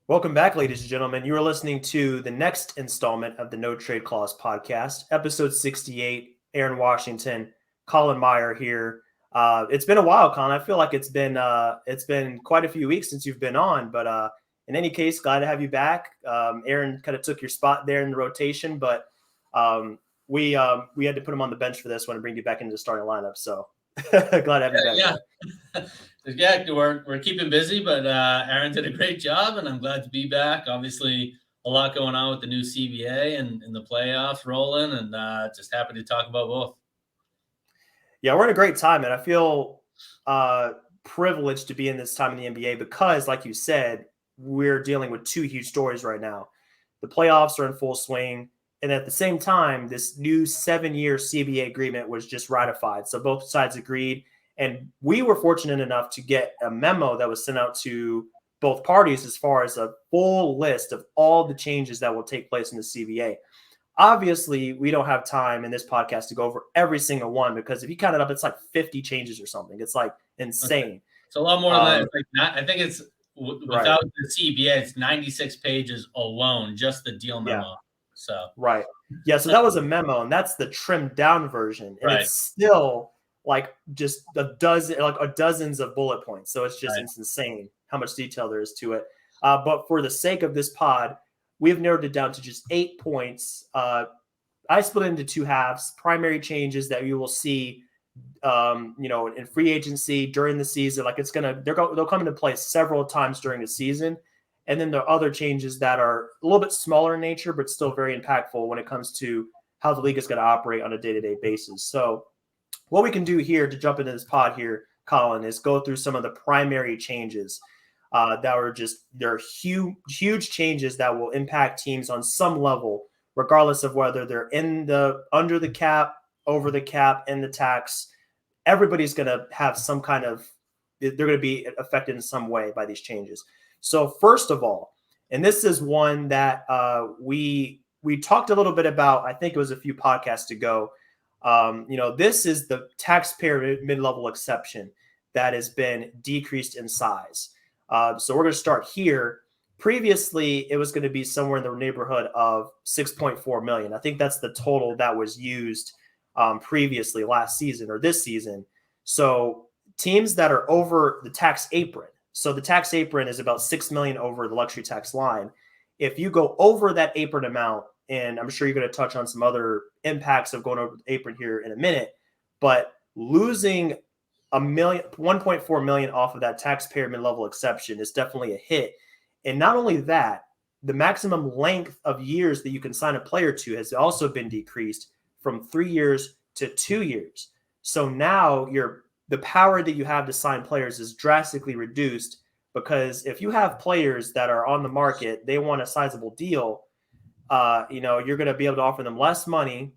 Welcome back, ladies and gentlemen. You are listening to the next installment of the No Trade Clause podcast, episode 68. Aaron Washington, Colin Meyer here. It's been a while, Colin. I feel like it's been quite a few weeks since you've been on, but in any case, glad to have you back. Aaron kind of took your spot there in the rotation, but we had to put him on the bench for this one and bring you back into the starting lineup. So glad to have you back. Yeah, we're keeping busy, but Aaron did a great job, and I'm glad to be back. Obviously, a lot going on with the new CBA and the playoffs rolling, and just happy to talk about both. Yeah, we're in a great time, and I feel privileged to be in this time in the NBA because, like you said, we're dealing with two huge stories right now. The playoffs are in full swing, and at the same time, this new 7-year CBA agreement was just ratified. So both sides agreed. And we were fortunate enough to get a memo that was sent out to both parties as far as a full list of all the changes that will take place in the CBA. Obviously, we don't have time in this podcast to go over every single one because if you count it up, it's like 50 changes or something. It's like insane. It's a lot more than that. It's like I think it's without the CBA, it's 96 pages alone, just the deal memo. Yeah. So so that was a memo, and that's the trimmed down version, and it's still like just dozens of bullet points. So it's just it's insane how much detail there is to it. But for the sake of this pod, we've narrowed it down to just 8 points. I split it into two halves. Primary changes that you will see, in free agency during the season. Like they'll come into play several times during the season. And then there are other changes that are a little bit smaller in nature, but still very impactful when it comes to how the league is going to operate on a day-to-day basis. So what we can do here to jump into this pod here, Colin, is go through some of the primary changes they're huge changes that will impact teams on some level, regardless of whether they're under the cap, over the cap, in the tax. Everybody's going to have some kind of – they're going to be affected in some way by these changes. So first of all, and this is one that we talked a little bit about, I think it was a few podcasts ago. This is the taxpayer mid-level exception that has been decreased in size. So we're going to start here. Previously, it was going to be somewhere in the neighborhood of 6.4 million. I think that's the total that was used previously last season or this season. So teams that are over the tax apron. So the tax apron is about 6 million over the luxury tax line. If you go over that apron amount, and I'm sure you're going to touch on some other impacts of going over the apron here in a minute, but losing 1.4 million off of that taxpayer mid-level exception is definitely a hit. And not only that, the maximum length of years that you can sign a player to has also been decreased from 3 years to 2 years. So now the power that you have to sign players is drastically reduced, because if you have players that are on the market, they want a sizable deal, you're going to be able to offer them less money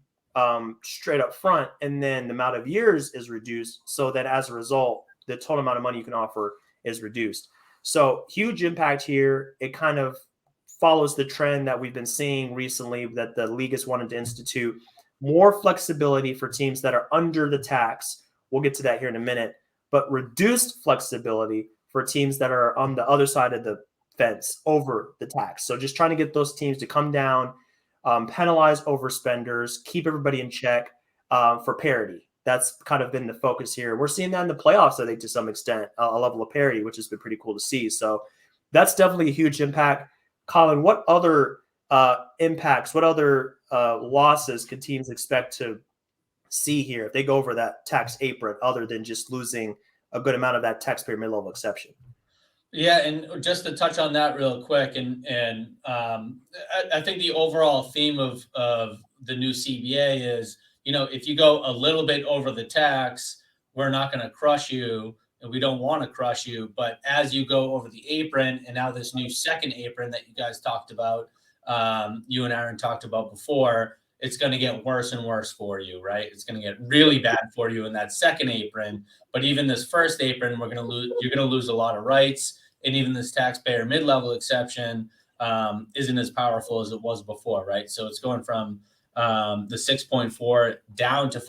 straight up front, and then the amount of years is reduced, so that as a result, the total amount of money you can offer is reduced. So huge impact here. It kind of follows the trend that we've been seeing recently, that the league has wanted to institute more flexibility for teams that are under the tax. We'll get to that here in a minute, but reduced flexibility for teams that are on the other side of the fence over the tax. So just trying to get those teams to come down, penalize overspenders, keep everybody in check for parity. That's kind of been the focus here. We're seeing that in the playoffs, I think, to some extent, a level of parity, which has been pretty cool to see. So that's definitely a huge impact. Colin, what other impacts, what other losses can teams expect to see here if they go over that tax apron, other than just losing a good amount of that taxpayer mid-level exception? Yeah, and just to touch on that real quick, and I think the overall theme of the new CBA is, if you go a little bit over the tax, we're not going to crush you, and we don't want to crush you. But as you go over the apron, and now this new second apron that you guys talked about, you and Aaron talked about before, it's going to get worse and worse for you, right? It's going to get really bad for you in that second apron. But even this first apron, you're going to lose a lot of rights. And even this taxpayer mid-level exception isn't as powerful as it was before, right? So it's going from the 6.4 down to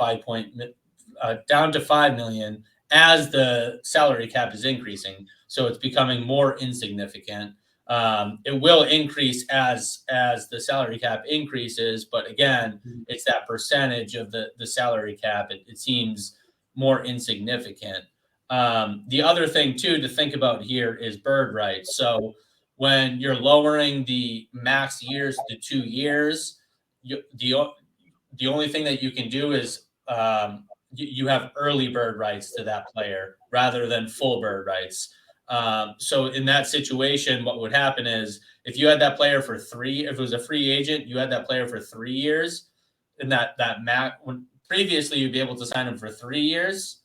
5 million as the salary cap is increasing. So it's becoming more insignificant. It will increase as the salary cap increases, but again, it's that percentage of the salary cap. It seems more insignificant. The other thing too to think about here is bird rights. So when you're lowering the max years to 2 years, the only thing that you can do is you have early bird rights to that player rather than full bird rights. So in that situation, what would happen is if you had that player for if it was a free agent, you had that player for 3 years, and that when previously you'd be able to sign him for 3 years.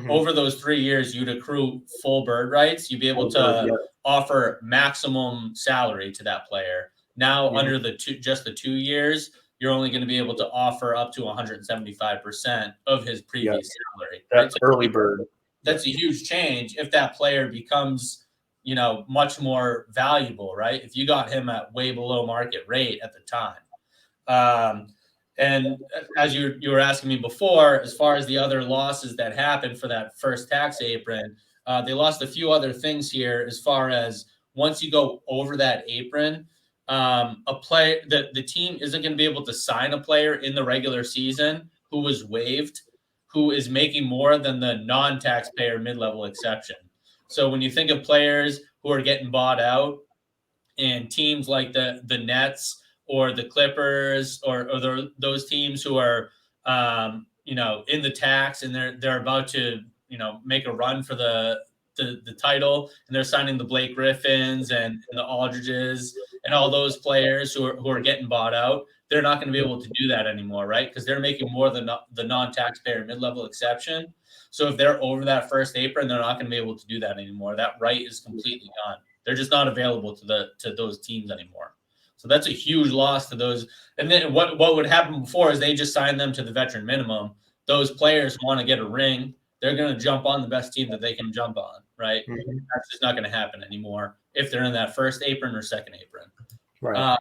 Over those 3 years, you'd accrue full bird rights. You'd be able to offer maximum salary to that player. Now, under just the 2 years, you're only going to be able to offer up to 175% of his previous salary. That's early bird. That's a huge change if that player becomes, much more valuable, right? If you got him at way below market rate at the time. And as you were asking me before, as far as the other losses that happened for that first tax apron, they lost a few other things here as far as once you go over that apron, the team isn't going to be able to sign a player in the regular season who was waived, who is making more than the non-taxpayer mid-level exception. So when you think of players who are getting bought out and teams like the Nets or the Clippers or those teams who are, in the tax and they're about to, make a run for the title, and they're signing the Blake Griffins and the Aldridges and all those players who are getting bought out, they're not going to be able to do that anymore, right? Because they're making more than the non-taxpayer mid-level exception. So if they're over that first apron, they're not going to be able to do that anymore. That right is completely gone. They're just not available to those teams anymore. So that's a huge loss to those. And then what would happen before is they just sign them to the veteran minimum. Those players want to get a ring. They're going to jump on the best team that they can jump on, right? That's just not going to happen anymore if they're in that first apron or second apron. Right.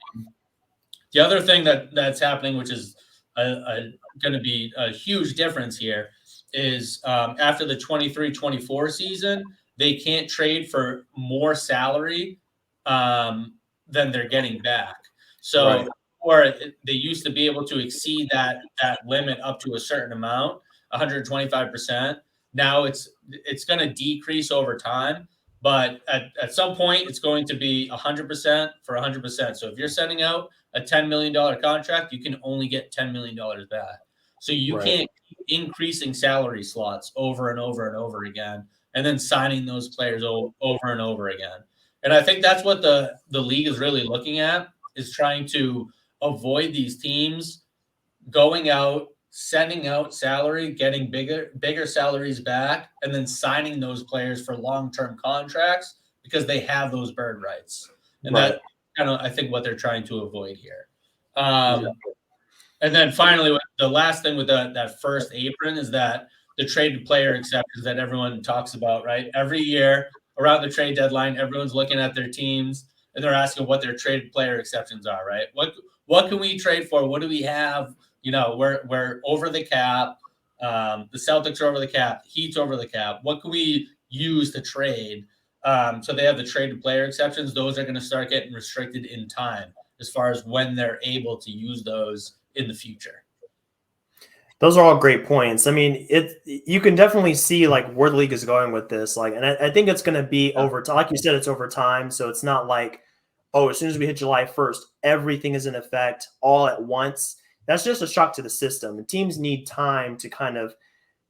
The other thing that's happening, which is going to be a huge difference here, is after the 23-24 season, they can't trade for more salary than they're getting back. So, or they used to be able to exceed that limit up to a certain amount, 125%. Now it's going to decrease over time, but at some point it's going to be 100% for 100%. So if you're sending out a $10 million contract, you can only get $10 million back. So you can't keep increasing salary slots over and over and over again, and then signing those players over and over again. And I think that's what the league is really looking at, is trying to avoid these teams going out, sending out salary, getting bigger salaries back, and then signing those players for long-term contracts because they have those bird rights. And that kind of, I think, what they're trying to avoid here. And then finally, the last thing with that first apron is that the traded player exceptions that everyone talks about, right? Every year around the trade deadline, everyone's looking at their teams and they're asking what their traded player exceptions are, right? What can we trade for? What do we have? We're over the cap. The Celtics are over the cap. Heat's over the cap. What can we use to trade? So they have the traded player exceptions. Those are going to start getting restricted in time as far as when they're able to use those in the future. Those are all great points. I mean, you can definitely see like where the league is going with this. Like, and I think it's going to be over time. Like you said, it's over time. So it's not like, oh, as soon as we hit July 1st, everything is in effect all at once. That's just a shock to the system. And teams need time to kind of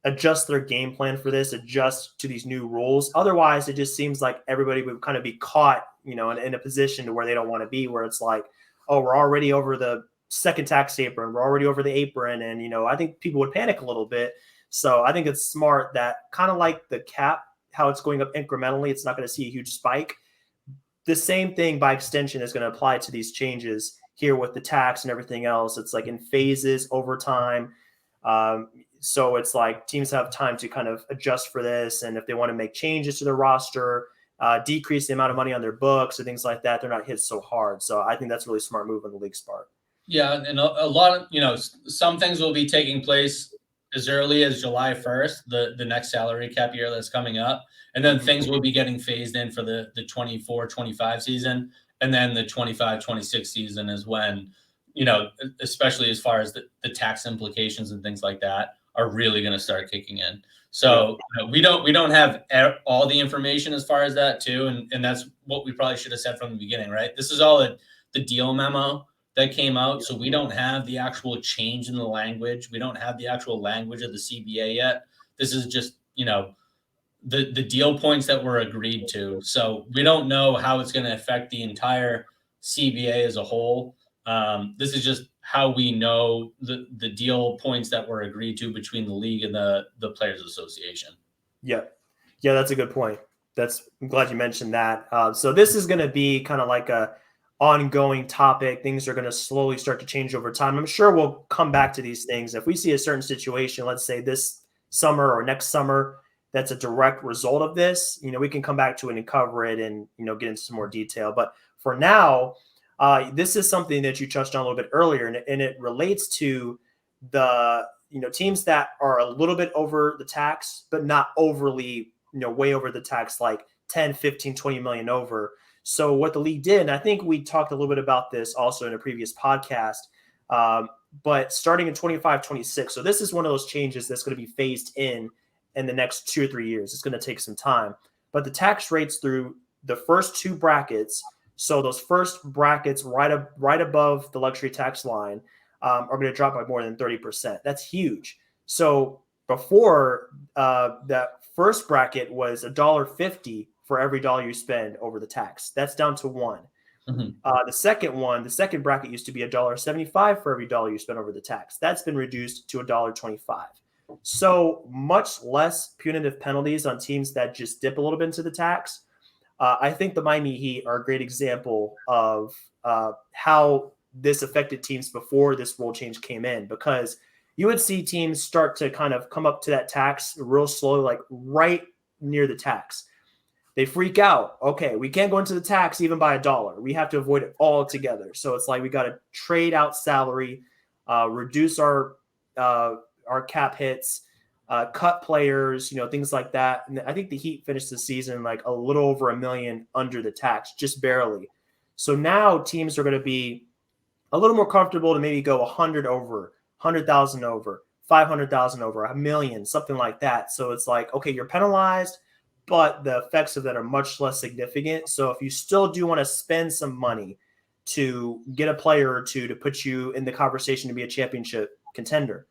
adjust their game plan for this, adjust to these new rules. Otherwise, it just seems like everybody would kind of be caught, in a position to where they don't want to be, where it's like, oh, we're already over the second tax apron, we're already over the apron. And, I think people would panic a little bit. So I think it's smart that kind of like the cap, how it's going up incrementally, it's not going to see a huge spike. The same thing by extension is going to apply to these changes here with the tax and everything else. It's like in phases over time. So it's like teams have time to kind of adjust for this. And if they want to make changes to their roster, decrease the amount of money on their books or things like that, they're not hit so hard. So I think that's a really smart move on the league's part. Yeah. And a lot of, some things will be taking place as early as July 1st, the next salary cap year that's coming up. And then things will be getting phased in for the 24-25 season. And then the 25-26 season is when, especially as far as the tax implications and things like that are really going to start kicking in. So we don't have all the information as far as that too. And that's what we probably should have said from the beginning, right? This is all the deal memo that came out. So we don't have the actual change in the language. We don't have the actual language of the CBA yet. This is just, the deal points that were agreed to. So we don't know how it's going to affect the entire CBA as a whole. This is just how we know the deal points that were agreed to between the league and the Players Association. Yeah, that's a good point. I'm glad you mentioned that. So this is going to be kind of like a ongoing topic. Things are going to slowly start to change over time. I'm sure we'll come back to these things. If we see a certain situation, let's say this summer or next summer, that's a direct result of this, we can come back to it and cover it and, get into some more detail. But for now, this is something that you touched on a little bit earlier, and it relates to the, teams that are a little bit over the tax, but not overly, way over the tax, like 10, 15, 20 million over. So what the league did, and I think we talked a little bit about this also in a previous podcast, but starting in 25-26. So this is one of those changes that's going to be phased in the next 2 or 3 years. It's going to take some time. But the tax rates through the first two brackets, so those first brackets right above the luxury tax line, are going to drop by more than 30%. That's huge. So before, that first bracket was $1.50 for every dollar you spend over the tax. That's down to $1. Mm-hmm. The second bracket used to be $1.75 for every dollar you spend over the tax. That's been reduced to $1.25. So much less punitive penalties on teams that just dip a little bit into the tax. I think the Miami Heat are a great example of how this affected teams before this rule change came in, because you would see teams start to kind of come up to that tax real slowly, like right near the tax. They freak out. Okay, we can't go into the tax even by $1. We have to avoid it altogether. So it's like we got to trade out salary, reduce our cap hits, cut players, things like that. And I think the Heat finished the season like a little over $1 million under the tax, just barely. So now teams are going to be a little more comfortable to maybe go 100 over, 100,000 over, 500,000 over, $1 million, something like that. So it's like, okay, you're penalized, but the effects of that are much less significant. So if you still do want to spend some money to get a player or two to put you in the conversation to be a championship contender,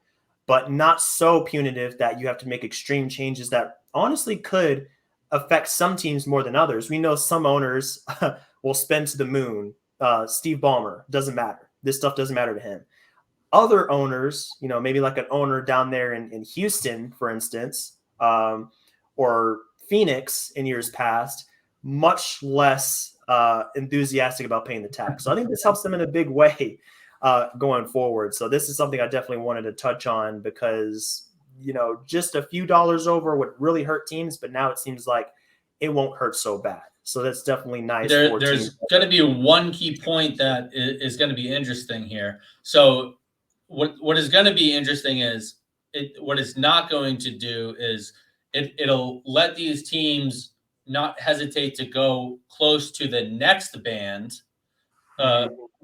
but not so punitive that you have to make extreme changes that honestly could affect some teams more than others. We know some owners will spend to the moon. Steve Ballmer, doesn't matter. This stuff doesn't matter to him. Other owners, maybe like an owner down there in Houston, for instance, or Phoenix in years past, much less enthusiastic about paying the tax. So I think this helps them in a big way going forward. So this is something I definitely wanted to touch on because, just a few dollars over would really hurt teams, but now it seems like it won't hurt so bad. So that's definitely nice. There's going to be one key point that is going to be interesting here. So what is going to be interesting is what it's not going to do is it'll let these teams not hesitate to go close to the next band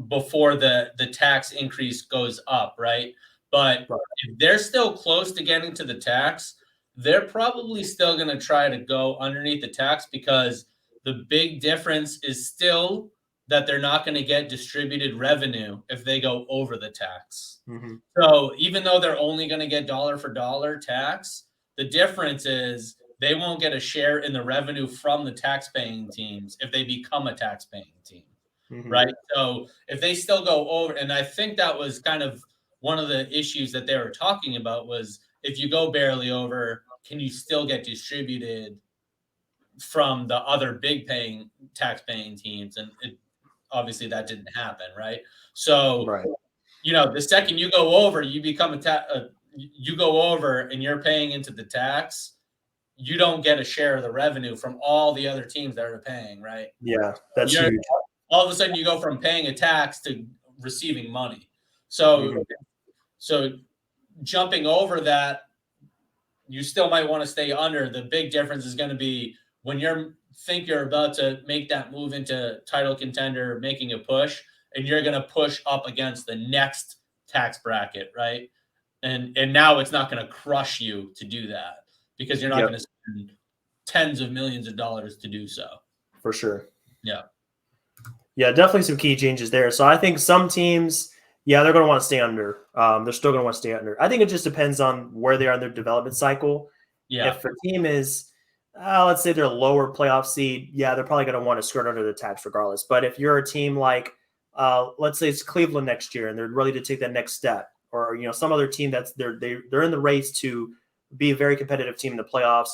before the tax increase goes up, right? But if they're still close to getting to the tax, they're probably still going to try to go underneath the tax because the big difference is still that they're not going to get distributed revenue if they go over the tax. Mm-hmm. So even though they're only going to get dollar for dollar tax, the difference is they won't get a share in the revenue from the tax-paying teams if they become a tax-paying team, mm-hmm. right? So if they still go over, and I think that was kind of one of the issues that they were talking about was if you go barely over, can you still get distributed from the other big tax-paying teams? And obviously that didn't happen, right? So, the second you go over, you become you go over and you're paying into the tax, you don't get a share of the revenue from all the other teams that are paying, right? Yeah, that's huge. All of a sudden you go from paying a tax to receiving money. So, mm-hmm. so jumping over that, you still might want to stay under. The big difference is going to be when you're about to make that move into title contender, making a push, and you're going to push up against the next tax bracket, right? And now it's not going to crush you to do that because you're not going to spend tens of millions of dollars to do so. For sure. Yeah. Yeah, definitely some key changes there. So I think some teams, they're going to want to stay under. They're still going to want to stay under. I think it just depends on where they are in their development cycle. Yeah. If a team is, let's say they're a lower playoff seed, they're probably going to want to skirt under the tax regardless. But if you're a team like, let's say it's Cleveland next year and they're ready to take that next step, or some other team that's they're in the race to be a very competitive team in the playoffs,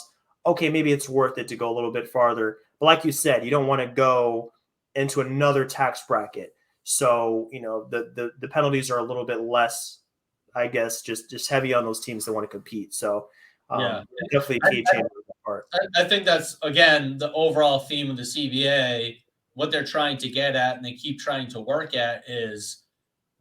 okay, maybe it's worth it to go a little bit farther. But like you said, you don't want to go into another tax bracket. So, the penalties are a little bit less, I guess, just heavy on those teams that want to compete. So, definitely a key change on that part. I think that's, again, the overall theme of the CBA. What they're trying to get at, and they keep trying to work at, is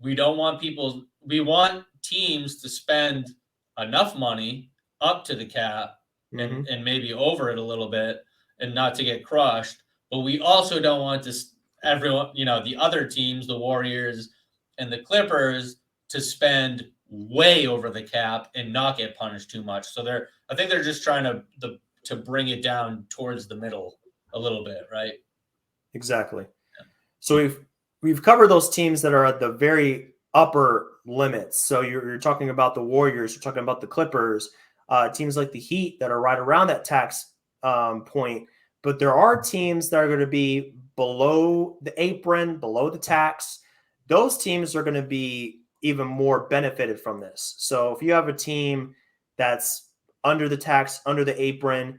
we want teams to spend enough money up to the cap and maybe over it a little bit and not to get crushed. But we also don't want everyone, the other teams, the Warriors and the Clippers, to spend way over the cap and not get punished too much. So I think they're just trying to bring it down towards the middle a little bit, right? Exactly. Yeah. So we've covered those teams that are at the very upper limits. So you're talking about the Warriors, you're talking about the Clippers, teams like the Heat that are right around that tax point. But there are teams that are going to be below the apron, below the tax. Those teams are going to be even more benefited from this. So if you have a team that's under the tax, under the apron,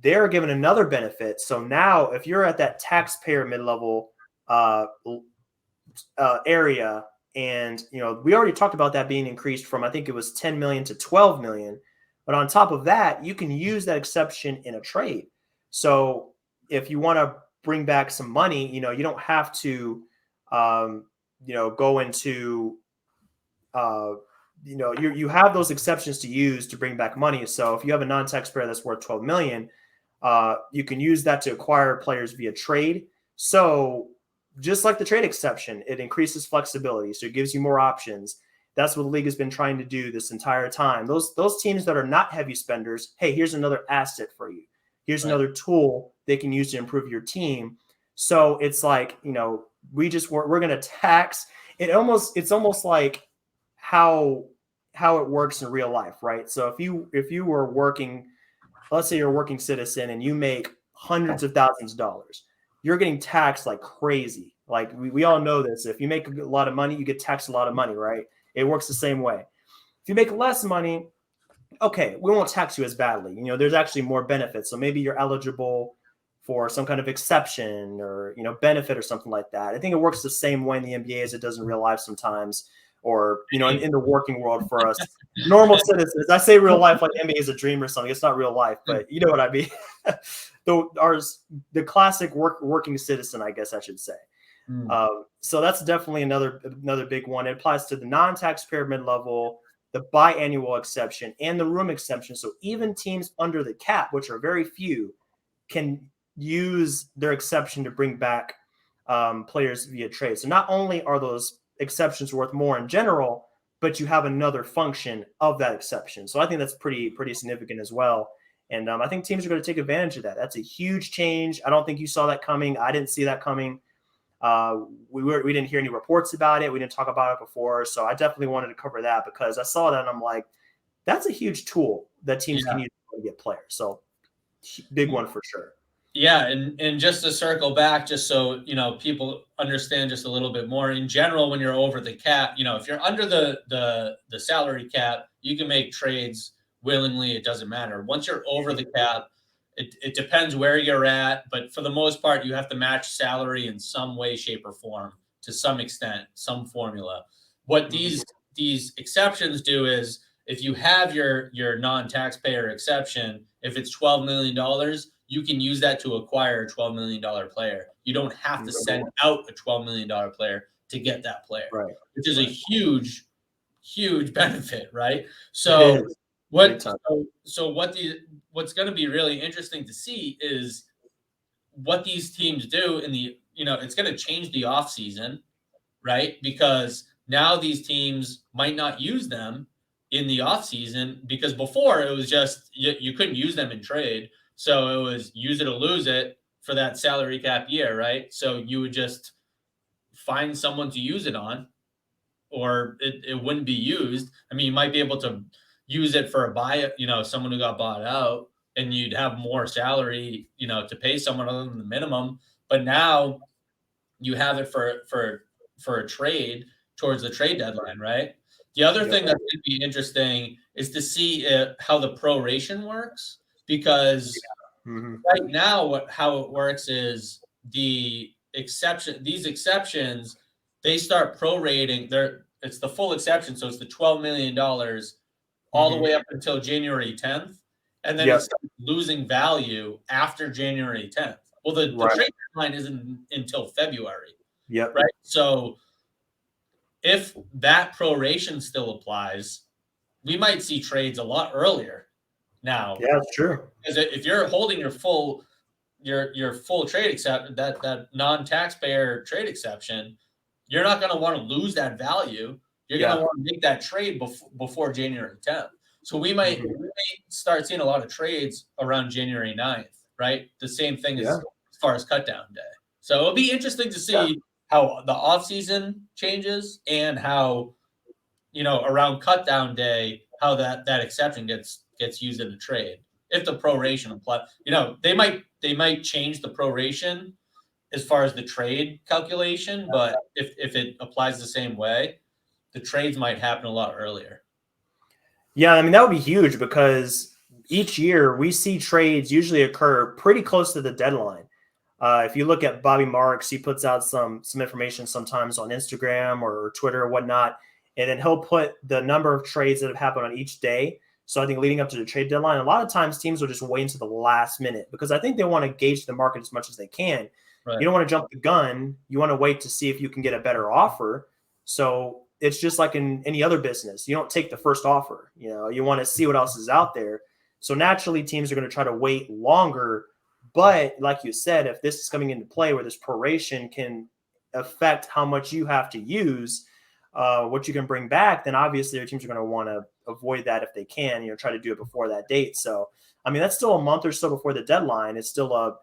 they're given another benefit. So now if you're at that taxpayer mid-level area, and we already talked about that being increased from, I think it was 10 million to 12 million. But on top of that, you can use that exception in a trade. So if you want to bring back some money, you don't have to, go into, you have those exceptions to use to bring back money. So if you have a non-taxpayer that's worth 12 million, you can use that to acquire players via trade. So just like the trade exception, it increases flexibility. So it gives you more options. That's what the league has been trying to do this entire time. Those teams that are not heavy spenders, hey, here's another asset for you. Here's another tool they can use to improve your team. So it's like, we're going to tax. It's almost like how it works in real life, right? So if you were working, let's say you're a working citizen and you make hundreds of thousands of dollars, you're getting taxed like crazy. Like we all know this. If you make a lot of money, you get taxed a lot of money, right? It works the same way. If you make less money, okay, we won't tax you as badly. There's actually more benefits. So maybe you're eligible for some kind of exception or, benefit or something like that. I think it works the same way in the NBA as it does in real life sometimes, or, in the working world for us normal citizens. I say real life like NBA is a dream or something. It's not real life, but you know what I mean? The classic working citizen, I guess I should say. So that's definitely another big one. It applies to the non-taxpayer mid-level, the biannual exception, and the room exception. So even teams under the cap, which are very few, can use their exception to bring back players via trade. So not only are those exceptions worth more in general, but you have another function of that exception. So I think that's pretty significant as well. And I think teams are going to take advantage of that. That's a huge change. I don't think you saw that coming. I didn't see that coming. We didn't hear any reports about it. We didn't talk about it before. So I definitely wanted to cover that because I saw that and I'm like, that's a huge tool that teams can use to get players. So big one for sure. Yeah. And just to circle back, just so, people understand just a little bit more in general, when you're over the cap, if you're under the salary cap, you can make trades willingly. It doesn't matter. Once you're over the cap, it depends where you're at, but for the most part, you have to match salary in some way, shape, or form to some extent, some formula. What these exceptions do is if you have your non-taxpayer exception, if it's $12 million, you can use that to acquire a $12 million player. You don't have to send out a $12 million player to get that player, right? Which is a huge huge benefit, right? So what's going to be really interesting to see is what these teams do in the, it's going to change the offseason, right? Because now these teams might not use them in the offseason, because before it was just you couldn't use them in trade. So it was use it or lose it for that salary cap year, right? So you would just find someone to use it on, or it wouldn't be used. I mean, you might be able to use it for a buy, someone who got bought out, and you'd have more salary, to pay someone other than the minimum. But now you have it for a trade towards the trade deadline, right? The other thing that's going to be interesting is to see how the proration works, because right now how it works is these exceptions, they start prorating. It's the full exception, so it's the $12 million all the way up until January 10th, and then it starts losing value after January 10th. Well, the trade deadline isn't until February. Yep. Right. So if that proration still applies, we might see trades a lot earlier now. Yeah, that's true. Because if you're holding your full trade exception, that non-taxpayer trade exception, you're not going to want to lose that value. You're going to want to make that trade before January 10th. So we may start seeing a lot of trades around January 9th, right? The same thing as far as cut down day. So it'll be interesting to see how the offseason changes, and how, around cut down day, how that exception gets used in the trade. If the proration apply, they might change the proration as far as the trade calculation, but if it applies the same way, the trades might happen a lot earlier. Yeah, I mean, that would be huge, because each year we see trades usually occur pretty close to the deadline. If you look at Bobby Marks, he puts out some information sometimes on Instagram or Twitter or whatnot, and then he'll put the number of trades that have happened on each day. So I think leading up to the trade deadline, a lot of times teams will just wait until the last minute, because I think they want to gauge the market as much as they can. Right. You don't want to jump the gun. You want to wait to see if you can get a better offer. So it's just like in any other business. You don't take the first offer. You want to see what else is out there. So naturally, teams are going to try to wait longer. But like you said, if this is coming into play where this proration can affect how much you have to use, what you can bring back, then obviously your teams are going to want to avoid that if they can, try to do it before that date. So, I mean, that's still a month or so before the deadline. It's still a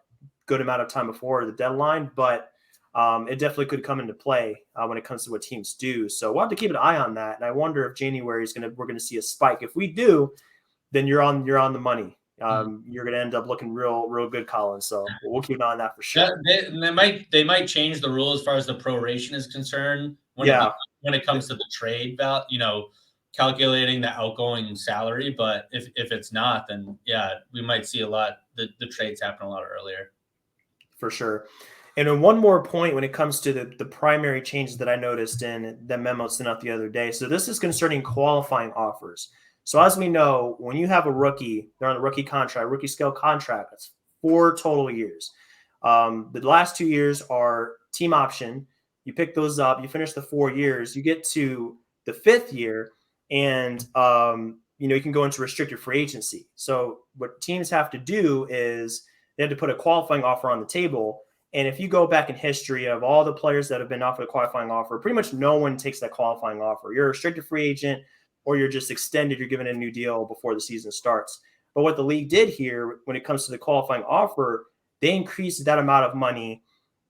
good amount of time before the deadline, but it definitely could come into play when it comes to what teams do. So we'll have to keep an eye on that. And I wonder if January we're going to see a spike. If we do, then you're on the money. You're going to end up looking real good, Colin. So we'll keep an eye on that for sure. They might change the rule as far as the proration is concerned when it comes to the trade value, calculating the outgoing salary. But if it's not, then we might see the trades happen a lot earlier. For sure. And then one more point when it comes to the primary changes that I noticed in the memo sent out the other day. So this is concerning qualifying offers. So as we know, when you have a rookie, they're on a rookie scale contract, that's 4 total years. The last 2 years are team option. You pick those up, you finish the 4 years, you get to the 5th year, and you can go into restricted free agency. So what teams have to do is they have to put a qualifying offer on the table. And if you go back in history of all the players that have been offered a qualifying offer, pretty much no one takes that qualifying offer. You're a restricted free agent, or you're just extended, you're given a new deal before the season starts. But what the league did here when it comes to the qualifying offer, they increased that amount of money.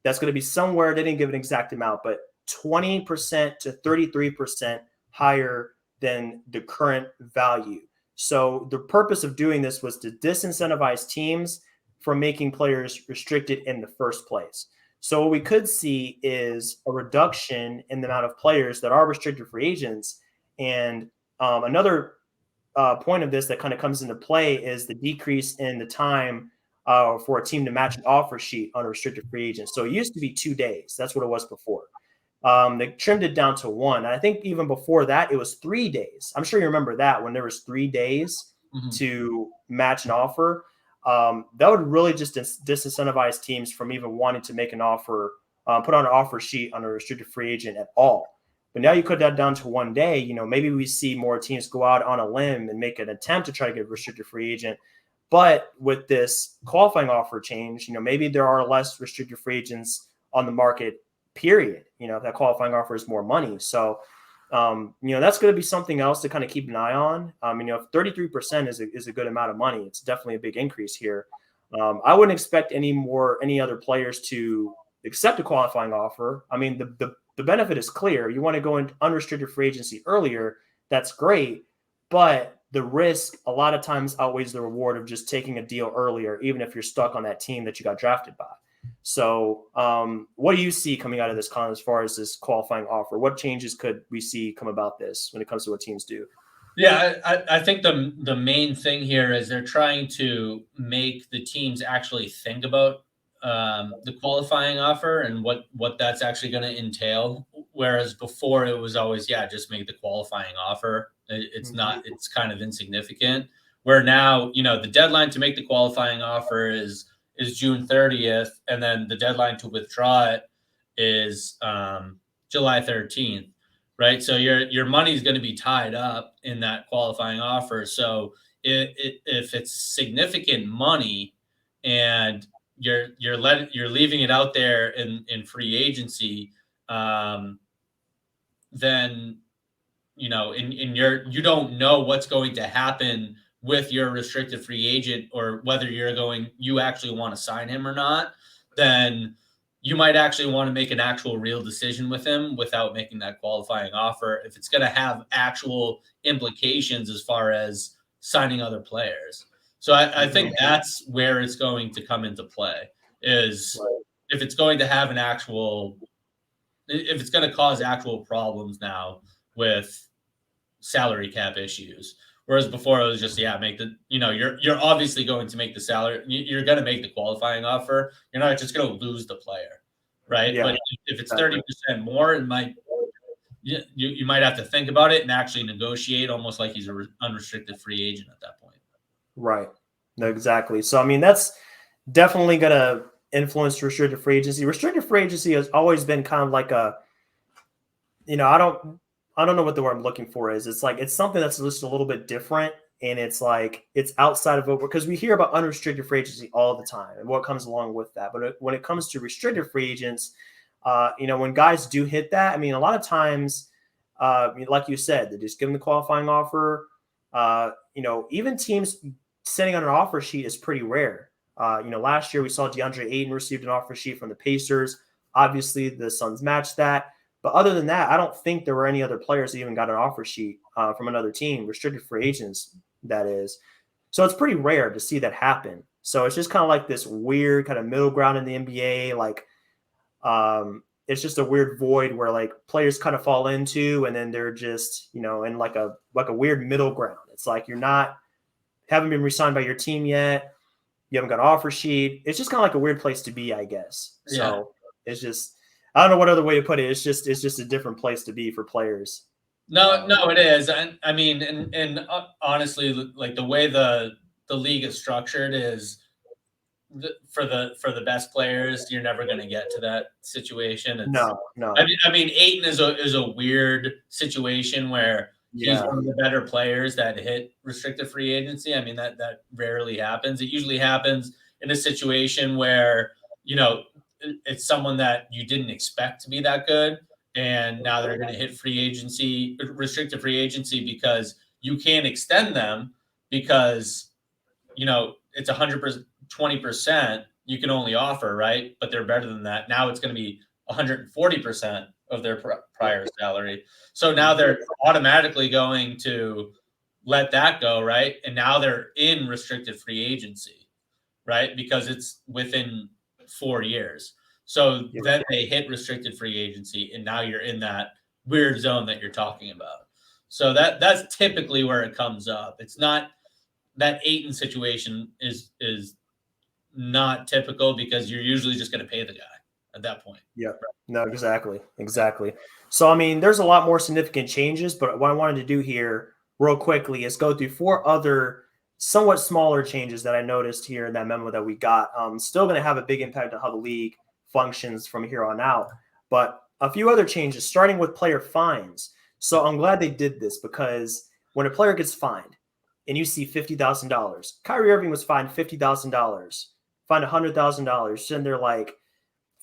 That's going to be somewhere, they didn't give an exact amount, but 20% to 33% higher than the current value. So the purpose of doing this was to disincentivize teams from making players restricted in the first place. So what we could see is a reduction in the amount of players that are restricted free agents. And another point of this that kind of comes into play is the decrease in the time for a team to match an offer sheet on a restricted free agent. So it used to be 2 days. That's what it was before. They trimmed it down to 1. And I think even before that, it was 3 days. I'm sure you remember that when there was 3 days to match an offer. That would really just disincentivize teams from even wanting to make an offer, put on an offer sheet on a restricted free agent at all. But now you cut that down to 1 day. You know, maybe we see more teams go out on a limb and make an attempt to try to get a restricted free agent. But with this qualifying offer change, you know, maybe there are less restricted free agents on the market, period. You know, that qualifying offer is more money. So, you know, that's going to be something else to kind of keep an eye on. You know, if 33% is a good amount of money, it's definitely a big increase here. I wouldn't expect any other players to accept a qualifying offer. I mean, the benefit is clear. You want to go into unrestricted free agency earlier, that's great. But the risk a lot of times outweighs the reward of just taking a deal earlier, even if you're stuck on that team that you got drafted by. So what do you see coming out of this, Colin, as far as this qualifying offer? What changes could we see come about this when it comes to what teams do? Yeah, I think the main thing here is they're trying to make the teams actually think about the qualifying offer and what that's actually going to entail. Whereas before it was always, yeah, just make the qualifying offer. It's not, it's kind of insignificant. Where now, you know, the deadline to make the qualifying offer is June 30th, and then the deadline to withdraw it is July 13th. Right. So your money is going to be tied up in that qualifying offer. So if it's significant money and you're leaving it out there in free agency, then, you know, you don't know what's going to happen with your restricted free agent, or whether you actually want to sign him or not, then you might actually want to make an actual real decision with him without making that qualifying offer, if it's going to have actual implications as far as signing other players. So I think that's where it's going to come into play, is if it's going to have if it's going to cause actual problems now with salary cap issues. Whereas before it was just, yeah, you're obviously going to make the salary. You're going to make the qualifying offer. You're not just going to lose the player, right? Yeah, but if it's 30% more, you might have to think about it and actually negotiate, almost like he's an unrestricted free agent at that point. Right. No, exactly. So, I mean, that's definitely going to influence restricted free agency. Restricted free agency has always been kind of like a, you know, I don't know what the word I'm looking for is. It's like, it's something that's just a little bit different. And it's like, it's outside of it, because we hear about unrestricted free agency all the time and what comes along with that. But when it comes to restricted free agents, you know, when guys do hit that, I mean, a lot of times, like you said, they just give them the qualifying offer. You know, even teams sending on an offer sheet is pretty rare. You know, last year we saw DeAndre Ayton received an offer sheet from the Pacers. Obviously, the Suns matched that. But other than that, I don't think there were any other players that even got an offer sheet from another team, restricted free agents, that is. So it's pretty rare to see that happen. So it's just kind of like this weird kind of middle ground in the NBA. Like, it's just a weird void where like players kind of fall into, and then they're just, you know, in like a weird middle ground. It's like haven't been re-signed by your team yet. You haven't got an offer sheet. It's just kind of like a weird place to be, I guess. Yeah. So it's just, I don't know what other way to put it. It's just a different place to be for players. No, it is. And I mean, and honestly, like the way the league is structured is for the best players, you're never going to get to that situation. No. I mean, Ayton is a weird situation where he's one of the better players that hit restricted free agency. I mean, that rarely happens. It usually happens in a situation where, you know, it's someone that you didn't expect to be that good, and now they're going to hit restricted free agency, because you can't extend them because, you know, it's 120% you can only offer, right? But they're better than that. Now it's going to be 140% of their prior salary. So now they're automatically going to let that go, right? And now they're in restricted free agency, right? Because it's within 4 years. So then they hit restricted free agency, and now you're in that weird zone that you're talking about. So that's typically where it comes up. It's not that Ayton situation is not typical, because you're usually just going to pay the guy at that point. Yeah, no, exactly. So, I mean, there's a lot more significant changes, but what I wanted to do here real quickly is go through 4 other somewhat smaller changes that I noticed here in that memo that we got. Still going to have a big impact on how the league functions from here on out. But a few other changes, starting with player fines. So I'm glad they did this because when a player gets fined and you see $50,000, Kyrie Irving was fined $50,000, fined $100,000, and they're like,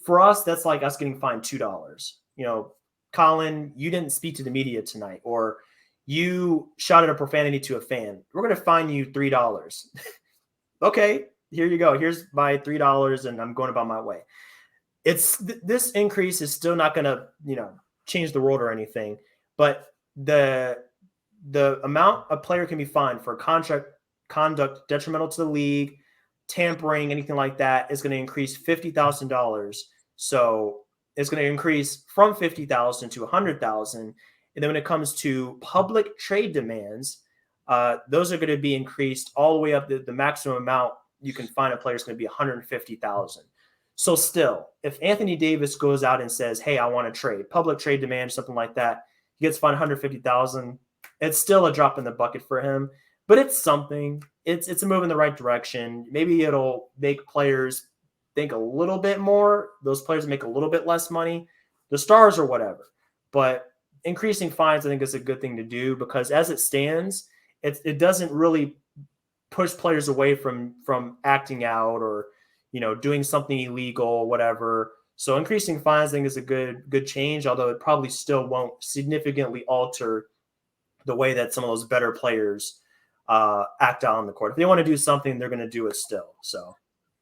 for us, that's like us getting fined $2. Colin, you didn't speak to the media tonight, or you shouted a profanity to a fan. We're going to fine you $3. Okay, here you go. Here's my $3, and I'm going about my way. This increase is still not going to, change the world or anything, but the amount a player can be fined for contract conduct detrimental to the league, tampering, anything like that, is going to increase $50,000. So it's going to increase from $50,000 to $100,000. And then when it comes to public trade demands, those are going to be increased all the way up. The maximum amount you can fine a player is going to be $150,000. So still, if Anthony Davis goes out and says, hey, I want to trade, public trade demand, something like that, he gets fined $150,000. It's still a drop in the bucket for him, but it's something. It's a move in the right direction. Maybe it'll make players think a little bit more. Those players make a little bit less money, the stars or whatever. But increasing fines, I think, is a good thing to do because as it stands, it doesn't really push players away from acting out or doing something illegal or whatever. So increasing fines, I think, is a good change, although it probably still won't significantly alter the way that some of those better players act out on the court. If they want to do something, they're going to do it still. So,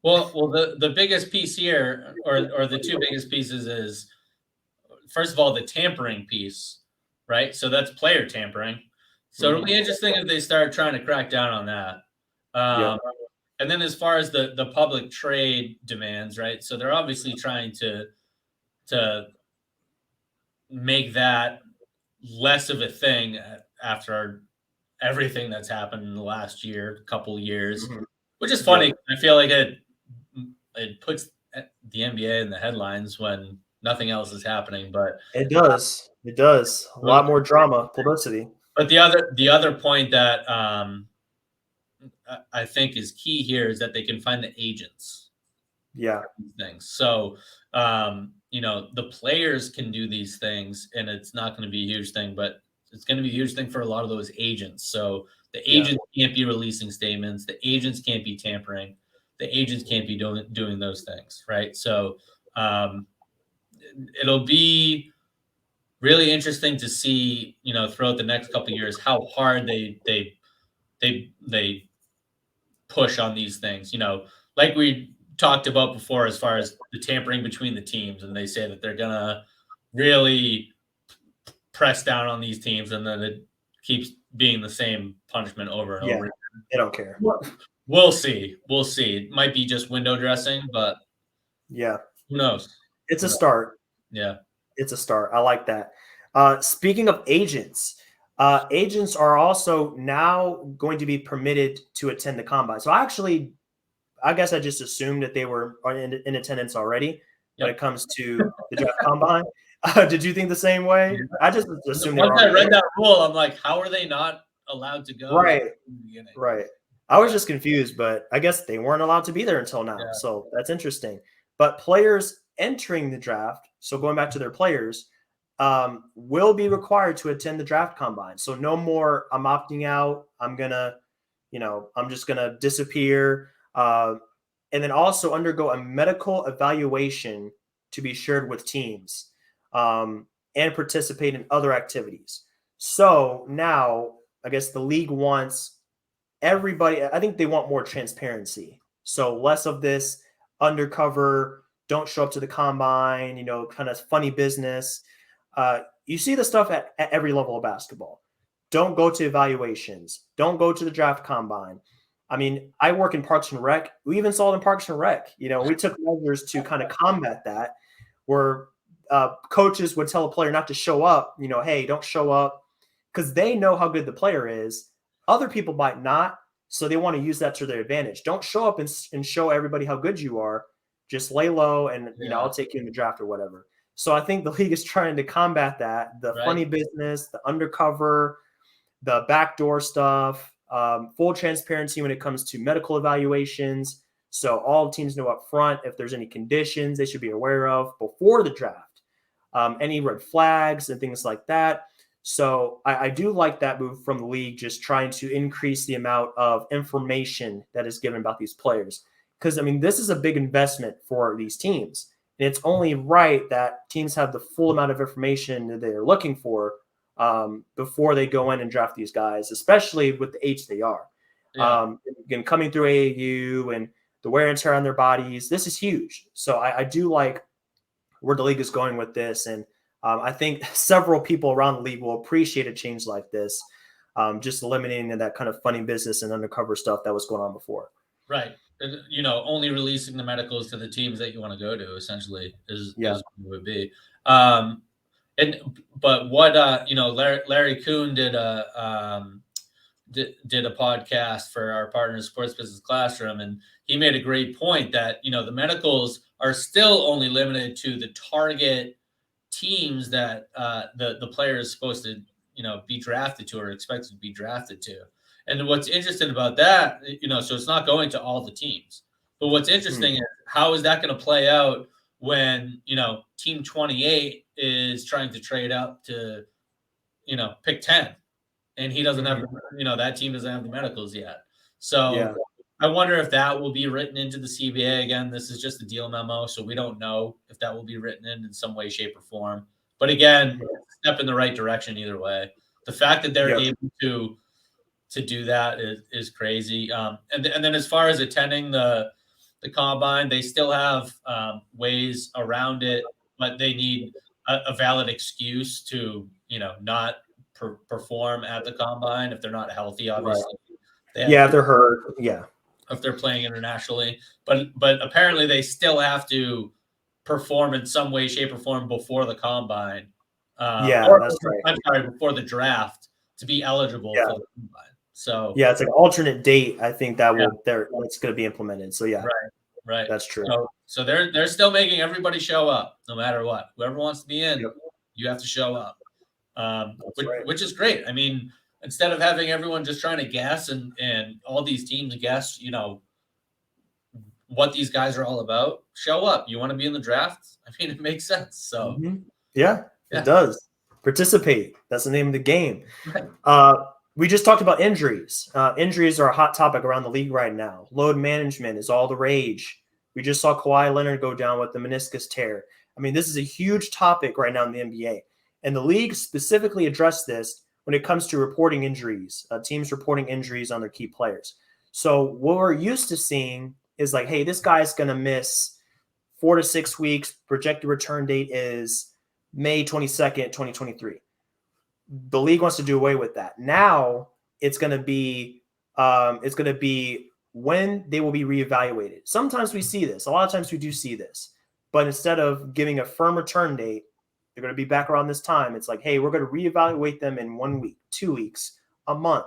well, the biggest piece here, or the two biggest pieces, is first of all the tampering piece, right? So that's player tampering. So it'll be interesting if they start trying to crack down on that. And then as far as the public trade demands, right? So they're obviously trying to make that less of a thing after everything that's happened in the last couple of years, which is funny. I feel like it puts the NBA in the headlines when nothing else is happening, but it does. A lot more drama, publicity. But the other point that I think is key here is that they can find the agents. Yeah. Things. So, the players can do these things and it's not going to be a huge thing, but it's going to be a huge thing for a lot of those agents. So the agents can't be releasing statements. The agents can't be tampering. The agents can't be doing those things. Right. So, it'll be really interesting to see, throughout the next couple of years, how hard they push on these things, like we talked about before, as far as the tampering between the teams. And they say that they're going to really press down on these teams, and then it keeps being the same punishment over and over again. They don't care. We'll see. It might be just window dressing, but who knows? It's a start. Yeah. It's a start. I like that. Speaking of agents, agents are also now going to be permitted to attend the combine. So I guess I just assumed that they were in attendance already when it comes to the draft combine. Did you think the same way? I just assumed. Once I read that rule, I'm like, how are they not allowed to go? Right. I was just confused, but I guess they weren't allowed to be there until now. Yeah. So that's interesting. But players entering the draft, so going back to their players, will be required to attend the draft combine. So no more, I'm opting out. I'm just going to disappear. And then also undergo a medical evaluation to be shared with teams, and participate in other activities. So now I guess the league wants everybody, I think they want more transparency. So less of this undercover, don't show up to the combine, kind of funny business. You see the stuff at every level of basketball. Don't go to evaluations. Don't go to the draft combine. I mean, I work in Parks and Rec. We even saw it in Parks and Rec. We took measures to kind of combat that, where coaches would tell a player not to show up, hey, don't show up, because they know how good the player is. Other people might not, so they want to use that to their advantage. Don't show up and show everybody how good you are. Just lay low and, I'll take you in the draft or whatever. So I think the league is trying to combat that, the funny business, the undercover, the backdoor stuff, full transparency when it comes to medical evaluations. So all teams know up front if there's any conditions they should be aware of before the draft. any red flags and things like that. So I do like that move from the league, just trying to increase the amount of information that is given about these players. Because, I mean, this is a big investment for these teams. And it's only right that teams have the full amount of information that they're looking for before they go in and draft these guys, especially with the age they are. Yeah. Again, coming through AAU and the wear and tear on their bodies, this is huge. So I do like where the league is going with this. And I think several people around the league will appreciate a change like this, just eliminating that kind of funny business and undercover stuff that was going on before. Right. Only releasing the medicals to the teams that you want to go to, essentially, is what it would be. But what Larry Kuhn did a podcast for our partner Sports Business Classroom, and he made a great point that the medicals are still only limited to the target teams that the player is supposed to be drafted to or expected to be drafted to. And what's interesting about that, so it's not going to all the teams. But what's interesting is how is that going to play out when team 28 is trying to trade up to pick 10, and he doesn't have that team doesn't have the medicals yet. So I wonder if that will be written into the CBA. Again, this is just a deal memo, so we don't know if that will be written in some way, shape, or form. But again, step in the right direction either way. The fact that they're able to do that is crazy. And then as far as attending the combine, they still have ways around it, but they need a valid excuse to not perform at the combine if they're not healthy, obviously. If they're hurt. Yeah. If they're playing internationally, but apparently they still have to perform in some way, shape, or form before the combine. That's right. I'm sorry, before the draft to be eligible for the combine. So it's like an alternate date. I think that that's going to be implemented. So right, that's true. So they're still making everybody show up no matter what. Whoever wants to be in, you have to show up, which is great. I mean, instead of having everyone just trying to guess and all these teams guess, what these guys are all about, show up. You want to be in the draft? I mean, it makes sense. So it does. Participate. That's the name of the game. Right. We just talked about injuries. Injuries are a hot topic around the league right now. Load management is all the rage. We just saw Kawhi Leonard go down with the meniscus tear. I mean, this is a huge topic right now in the NBA. And the league specifically addressed this when it comes to reporting injuries, teams reporting injuries on their key players. So what we're used to seeing is like, hey, this guy's going to miss 4 to 6 weeks. Projected return date is May 22nd, 2023. The league wants to do away with that. Now it's going to be when they will be reevaluated. Sometimes we see this. A lot of times we do see this. But instead of giving a firm return date, they're going to be back around this time. It's like, hey, we're going to reevaluate them in 1 week, 2 weeks, a month.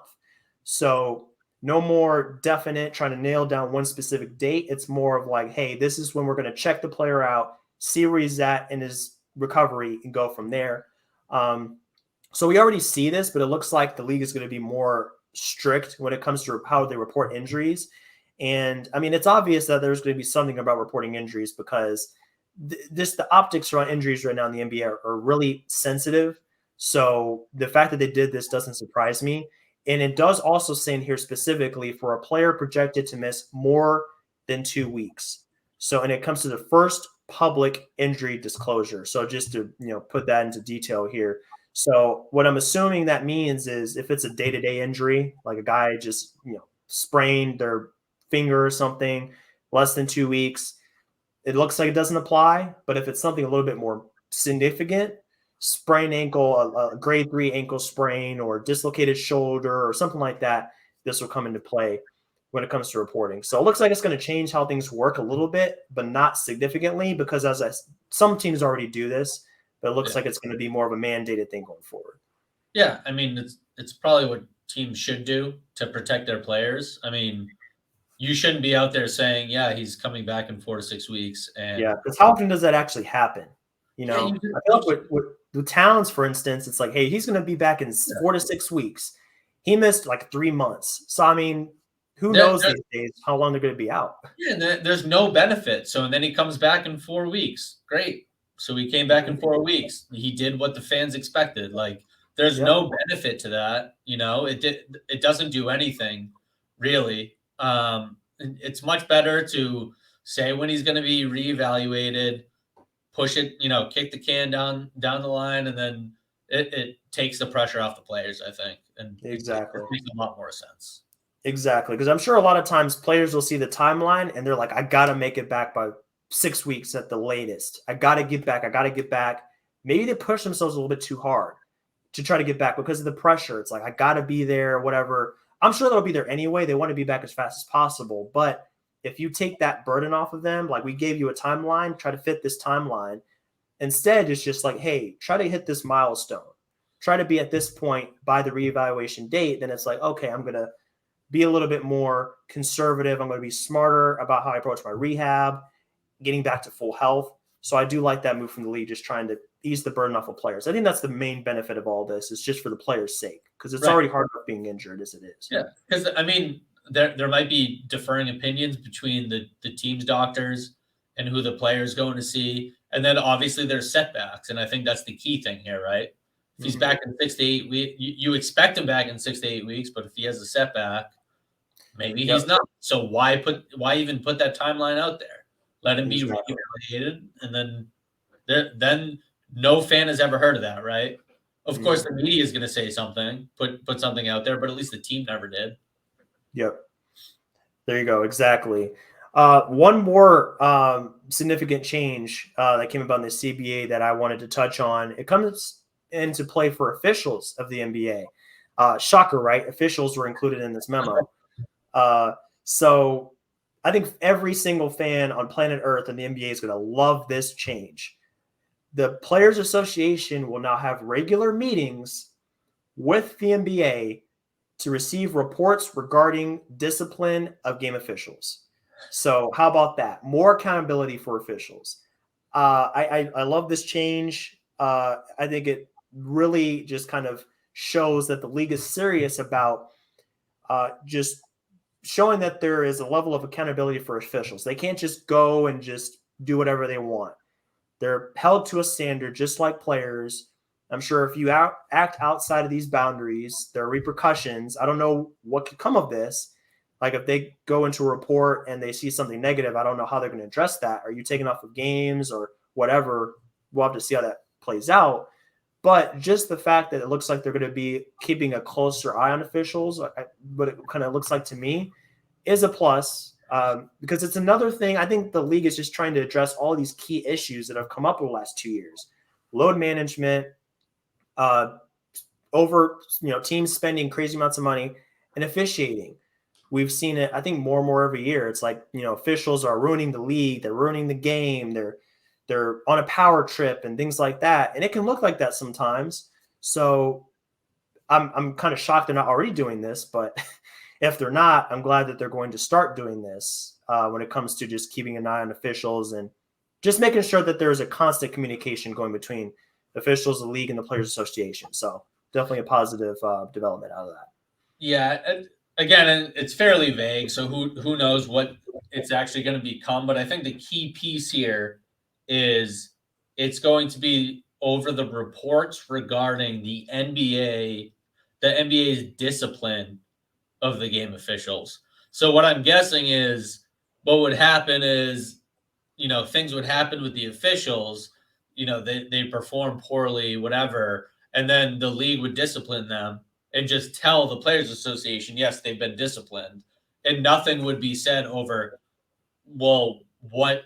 So no more definite trying to nail down one specific date. It's more of like, hey, this is when we're going to check the player out, see where he's at in his recovery, and go from there. So we already see this, but it looks like the league is going to be more strict when it comes to how they report injuries. And I mean, it's obvious that there's going to be something about reporting injuries because the optics around injuries right now in the NBA are really sensitive. So the fact that they did this doesn't surprise me. And it does also say in here specifically for a player projected to miss more than 2 weeks. So, and it comes to the first public injury disclosure. So just to, put that into detail here. So what I'm assuming that means is if it's a day-to-day injury, like a guy just, sprained their finger or something, less than 2 weeks, it looks like it doesn't apply. But if it's something a little bit more significant, sprained ankle, a grade 3 ankle sprain or dislocated shoulder or something like that, this will come into play when it comes to reporting. So it looks like it's going to change how things work a little bit, but not significantly because some teams already do this, but it looks like it's going to be more of a mandated thing going forward. Yeah, I mean, it's probably what teams should do to protect their players. I mean, you shouldn't be out there saying, yeah, he's coming back in 4 to 6 weeks. And because how often does that actually happen? I feel like with the Towns, for instance, it's like, hey, he's going to be back in 4 to 6 weeks. He missed like 3 months. So, I mean, who knows these days how long they're going to be out? Yeah, and there's no benefit. So, and then he comes back in 4 weeks. Great. So he came back in 4 weeks. He did what the fans expected. Like, there's no benefit to that. It doesn't do anything really. It's much better to say when he's going to be reevaluated, push it, kick the can down the line, and then it takes the pressure off the players, I think. And exactly. It makes a lot more sense. Exactly. Because I'm sure a lot of times players will see the timeline and they're like, I got to make it back by 6 weeks at the latest. I got to get back. I got to get back. Maybe they push themselves a little bit too hard to try to get back because of the pressure. It's like, I got to be there, whatever. I'm sure they'll be there anyway. They want to be back as fast as possible. But if you take that burden off of them, like we gave you a timeline, try to fit this timeline. Instead, it's just like, hey, try to hit this milestone. Try to be at this point by the reevaluation date. Then it's like, okay, I'm going to be a little bit more conservative. I'm going to be smarter about how I approach my rehab, getting back to full health. So I do like that move from the league, just trying to ease the burden off of players. I think that's the main benefit of all this, is just for the players' sake, because it's already hard enough being injured as it is. Yeah, because there might be differing opinions between the team's doctors and who the player's going to see, and then obviously there's setbacks, and I think that's the key thing here, right? If he's back in 6 to 8 weeks, you expect him back in 6 to 8 weeks, but if he has a setback, maybe he's not. So why even put that timeline out there? Let him be reevaluated, and then no fan has ever heard of that, right? Of course, the media is going to say something, put something out there, but at least the team never did. Yep. There you go. Exactly. One more significant change that came about in the CBA that I wanted to touch on. It comes into play for officials of the NBA. Shocker, right? Officials were included in this memo. So I think every single fan on planet Earth in the NBA is going to love this change. The Players Association will now have regular meetings with the NBA to receive reports regarding discipline of game officials. So how about that? More accountability for officials. I love this change. I think it really just kind of shows that the league is serious about just showing that there is a level of accountability for officials. They can't just go and just do whatever they want. They're held to a standard just like players. I'm sure if you act outside of these boundaries, there are repercussions. I don't know what could come of this. Like if they go into a report and they see something negative, I don't know how they're going to address that. Are you taken off of games or whatever? We'll have to see how that plays out. But just the fact that it looks like they're going to be keeping a closer eye on officials, what it kind of looks like to me, is a plus. Because it's another thing. I think the league is just trying to address all these key issues that have come up over the last 2 years. Load management, teams spending crazy amounts of money, and officiating. We've seen it, I think, more and more every year. It's like, officials are ruining the league. They're ruining the game. They're on a power trip and things like that. And it can look like that sometimes. So I'm kind of shocked they're not already doing this, but if they're not, I'm glad that they're going to start doing this when it comes to just keeping an eye on officials and just making sure that there is a constant communication going between officials, the league, and the Players Association. So definitely a positive development out of that. Yeah. Again, it's fairly vague, so who knows what it's actually going to become. But I think the key piece here is it's going to be over the reports regarding the NBA's discipline of the game officials. So what I'm guessing is what would happen is, things would happen with the officials, they perform poorly, whatever, and then the league would discipline them and just tell the Players Association, yes, they've been disciplined, and nothing would be said over, well, what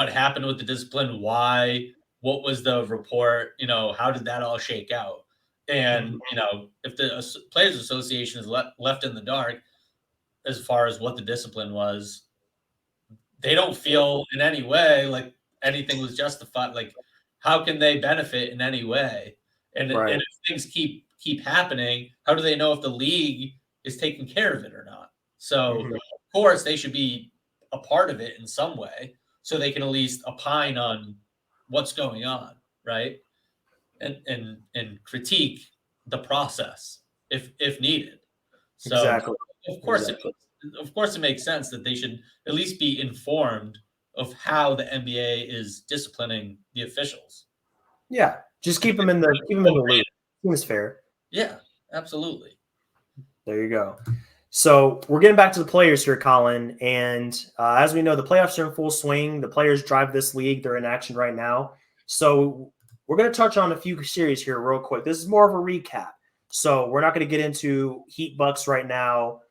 happened with the discipline, why, what was the report, how did that all shake out? And, if the Players Association is left in the dark as far as what the discipline was, they don't feel in any way like anything was justified. Like, how can they benefit in any way? And if things keep happening, how do they know if the league is taking care of it or not? So, of course, they should be a part of it in some way so they can at least opine on what's going on, right? And critique the process if needed. So, exactly. Of course, it makes sense that they should at least be informed of how the NBA is disciplining the officials. Yeah, just keep them in the loop. Seems fair. Yeah, absolutely. There you go. So we're getting back to the players here, Colin. And as we know, the playoffs are in full swing. The players drive this league. They're in action right now. So we're going to touch on a few series here real quick. This is more of a recap. So we're not going to get into Heat Bucks right now.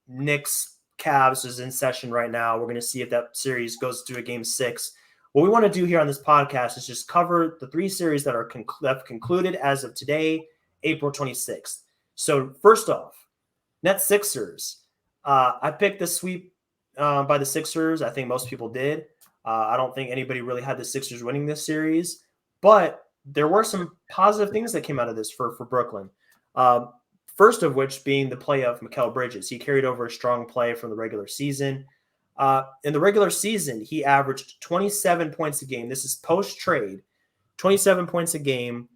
Knicks Cavs is in session right now. We're going to see if that series goes to a game 6. What we want to do here on this podcast is just cover the 3 series that are have concluded as of today, April 26th. So first off, Nets Sixers. I picked the sweep by the Sixers. I think most people did. I don't think anybody really had the Sixers winning this series, but there were some positive things that came out of this for Brooklyn. First of which being the play of Mikal Bridges. He carried over a strong play from the regular season. In the regular season, he averaged 27 points a game. This is post-trade. 27 points a game,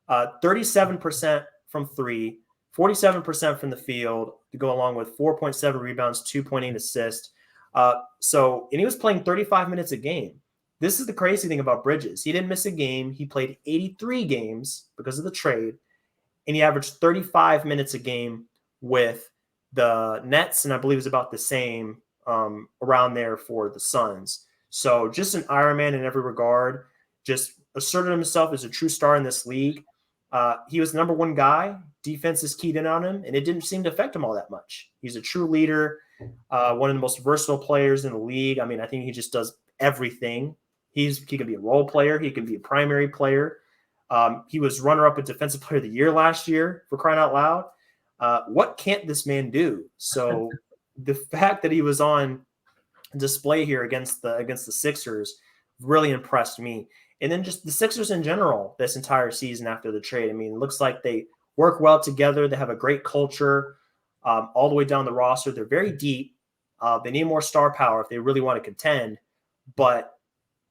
37% from 3, 47% from the field to go along with 4.7 rebounds, 2.8 assists. And he was playing 35 minutes a game. This is the crazy thing about Bridges. He didn't miss a game. He played 83 games because of the trade, and he averaged 35 minutes a game with the Nets, and I believe it was about the same around there for the Suns. So just an Iron Man in every regard, just asserted himself as a true star in this league. He was the number 1 guy. Defense is keyed in on him, and it didn't seem to affect him all that much. He's a true leader, one of the most versatile players in the league. I mean, I think he just does everything. He can be a role player. He can be a primary player. He was runner-up at Defensive Player of the Year last year, for crying out loud. What can't this man do? So the fact that he was on display here against the Sixers really impressed me. And then just the Sixers in general this entire season after the trade. I mean, it looks like they work well together. They have a great culture all the way down the roster. They're very deep. They need more star power if they really want to contend, but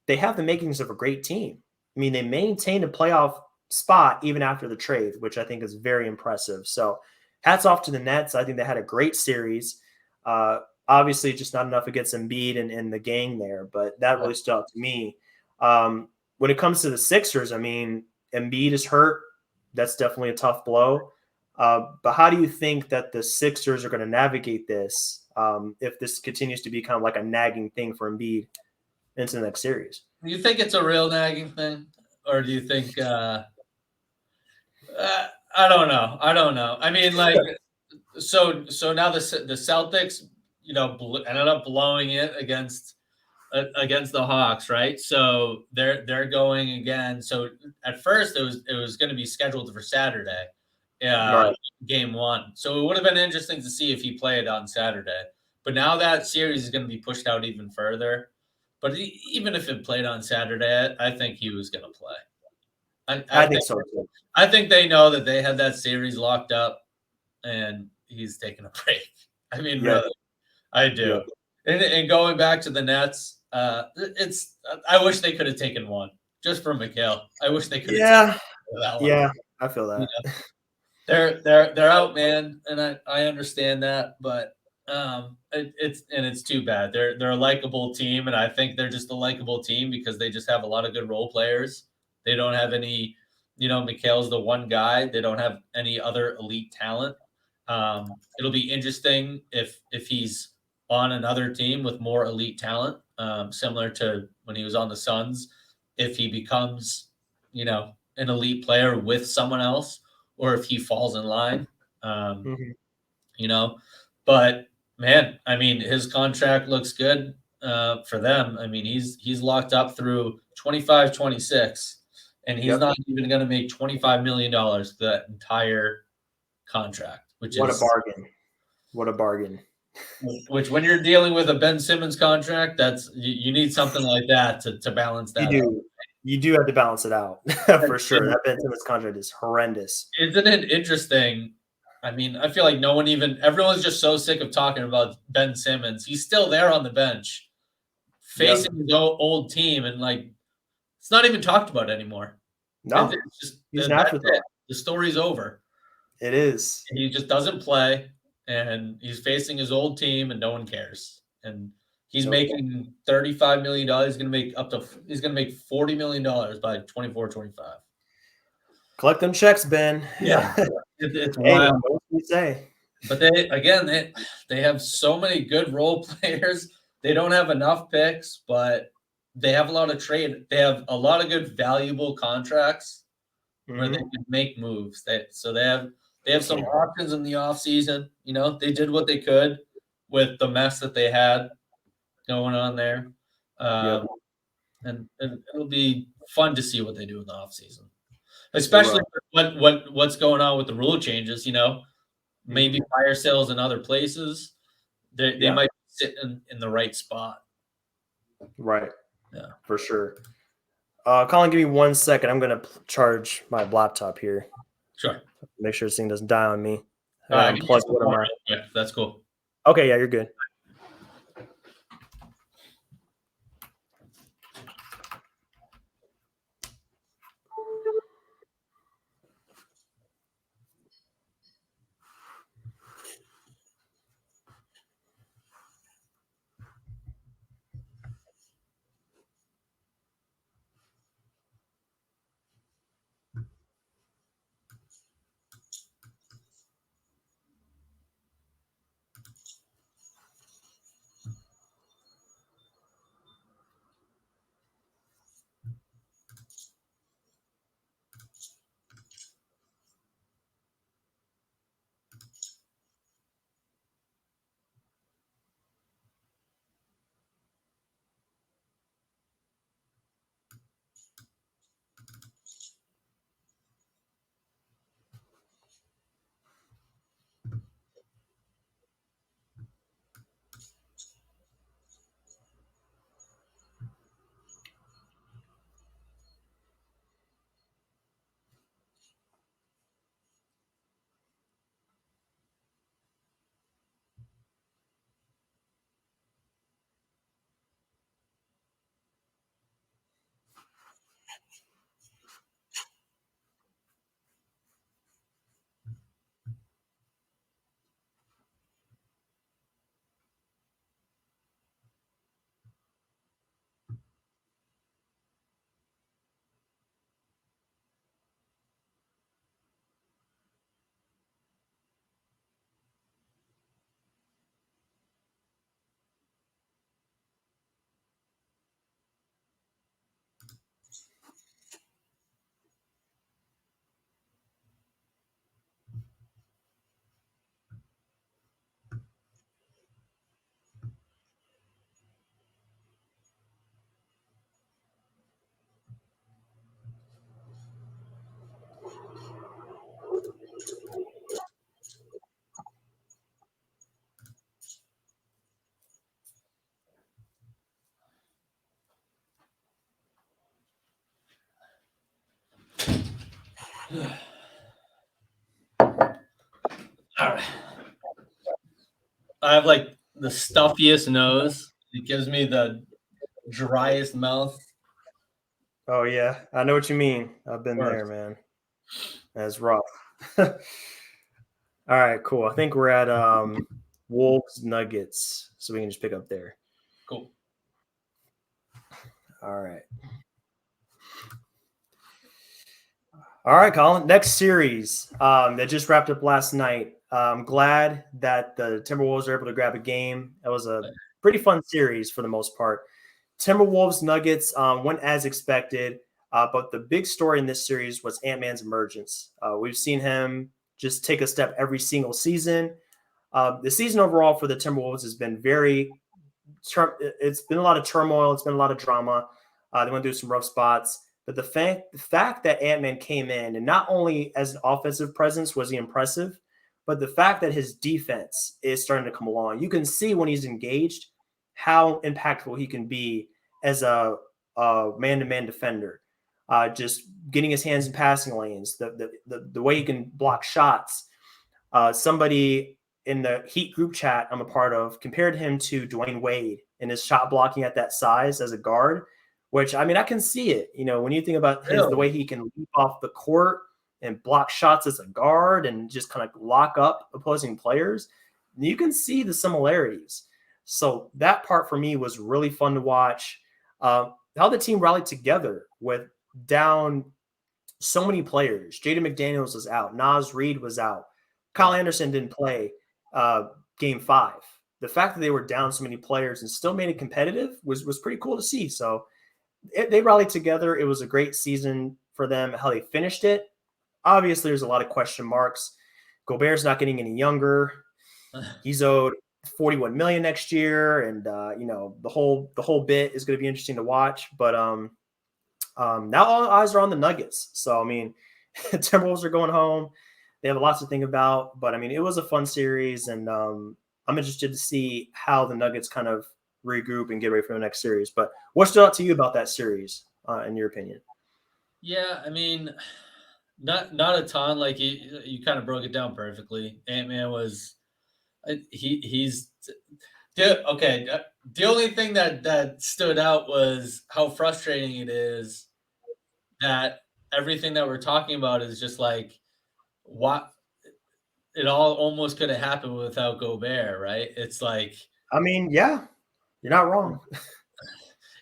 they have the makings of a great team. I mean, they maintained a playoff spot even after the trade, which I think is very impressive. So hats off to the Nets. I think they had a great series. Obviously, just not enough against Embiid and the gang there, but that really stood out to me. When it comes to the Sixers, I mean, Embiid is hurt. That's definitely a tough blow. But how do you think that the Sixers are going to navigate this if this continues to be kind of like a nagging thing for Embiid into the next series? Do you think it's a real nagging thing, or do you think? I don't know. I mean, like, so now the Celtics, ended up blowing it against the Hawks, right? So they're going again. So at first it was going to be scheduled for Saturday, Right. game 1. So it would have been interesting to see if he played on Saturday. But now that series is going to be pushed out even further. But even if it played on Saturday, I think he was going to play. I think so too. I think they know that they had that series locked up, and he's taking a break. I mean, really, I do. Yeah. And going back to the Nets, I wish they could have taken one just for Mikal. I wish they could have taken that one. Yeah, I feel that. They're out, man, and I understand that, but it's too bad. They're a likable team, and I think they're just a likable team because they just have a lot of good role players. They don't have any, Mikal's the one guy. They don't have any other elite talent. It'll be interesting if he's on another team with more elite talent, similar to when he was on the Suns, if he becomes, an elite player with someone else, or if he falls in line, but man, I mean, his contract looks good for them. I mean, he's locked up through 25, 26, and he's not even going to make $25 million the entire contract, which is a bargain. What a bargain. Which, when you're dealing with a Ben Simmons contract, that's you need something like that to balance that. You do have to balance it out for sure. That Ben Simmons contract is horrendous. Isn't it interesting? I mean, I feel like everyone's just so sick of talking about Ben Simmons. He's still there on the bench, facing his old team, and it's not even talked about anymore. No, it's just he's an afterthought. The story's over. It is. And he just doesn't play, and he's facing his old team, and no one cares. And He's making $35 million. He's going to make $40 million by 24-25. Collect them checks, Ben. Yeah. It's wild. What do you say? But they have so many good role players. They don't have enough picks, but they have a lot of trade. They have a lot of good, valuable contracts where they can make moves. They have some options in the offseason. You know, they did what they could with the mess that they had going on there. And it'll be fun to see what they do in the offseason. Especially what's going on with the rule changes, you know. Maybe fire sales in other places. They might sit in the right spot. Right. Yeah. For sure. Colin, give me 1 second. I'm going to charge my laptop here. Sure. Make sure this thing doesn't die on me. Unplug one of my... Yeah, that's cool. Okay, yeah, you're good. All right. I have like the stuffiest nose. It gives me the driest mouth. Oh yeah, I know what you mean. I've been there, man. That's rough. All right, cool. I think we're at Wolves Nuggets, so we can just pick up there. Cool. All right. All right, Colin. Next series that just wrapped up last night. I'm glad that the Timberwolves were able to grab a game. It was a pretty fun series for the most part. Timberwolves Nuggets went as expected, but the big story in this series was Ant-Man's emergence. We've seen him just take a step every single season. The season overall for the Timberwolves has been it's been a lot of turmoil. It's been a lot of drama. They went through some rough spots. But the fact that Ant-Man came in, and not only as an offensive presence was he impressive, but the fact that his defense is starting to come along. You can see when he's engaged how impactful he can be as a man-to-man defender. Just getting his hands in passing lanes, the way he can block shots. Somebody in the Heat group chat I'm a part of compared him to Dwayne Wade in his shot blocking at that size as a guard. Which, I mean, I can see it. You know, when you think about the way he can leap off the court and block shots as a guard and just kind of lock up opposing players, you can see the similarities. So that part for me was really fun to watch. How the team rallied together with down so many players. Jaden McDaniels was out. Naz Reid was out. Kyle Anderson didn't play game 5. The fact that they were down so many players and still made it competitive was pretty cool to see. So they rallied together. It was a great season for them. How they finished it, obviously, there's a lot of question marks. Gobert's not getting any younger. He's owed $41 million next year, and the whole bit is going to be interesting to watch. But now all eyes are on the Nuggets. So I mean, Timberwolves are going home. They have lots to think about. But I mean, it was a fun series, and I'm interested to see how the Nuggets kind of regroup and get ready for the next series. But what stood out to you about that series, in your opinion? Yeah, I mean, not a ton. Like you kind of broke it down perfectly. Ant-Man was he's okay. The only thing that stood out was how frustrating it is that everything that we're talking about is just like what it all almost could have happened without Gobert, right? It's like, I mean, yeah, you're not wrong.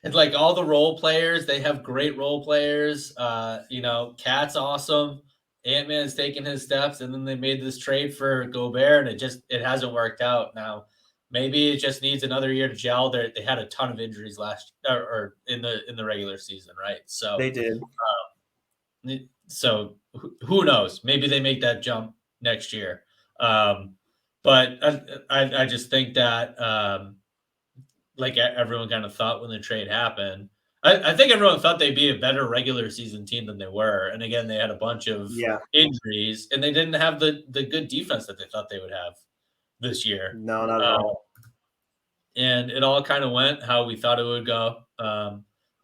It's like all the role players, they have great role players. Cat's awesome. Ant-Man's taking his steps, and then they made this trade for Gobert, and it hasn't worked out. Now, maybe it just needs another year to gel. They had a ton of injuries last or in the regular season, right? So they did. So who knows? Maybe they make that jump next year. But I just think that like everyone kind of thought when the trade happened. I think everyone thought they'd be a better regular season team than they were. And again, they had a bunch of injuries, and they didn't have the good defense that they thought they would have this year. No, not at all. And it all kind of went how we thought it would go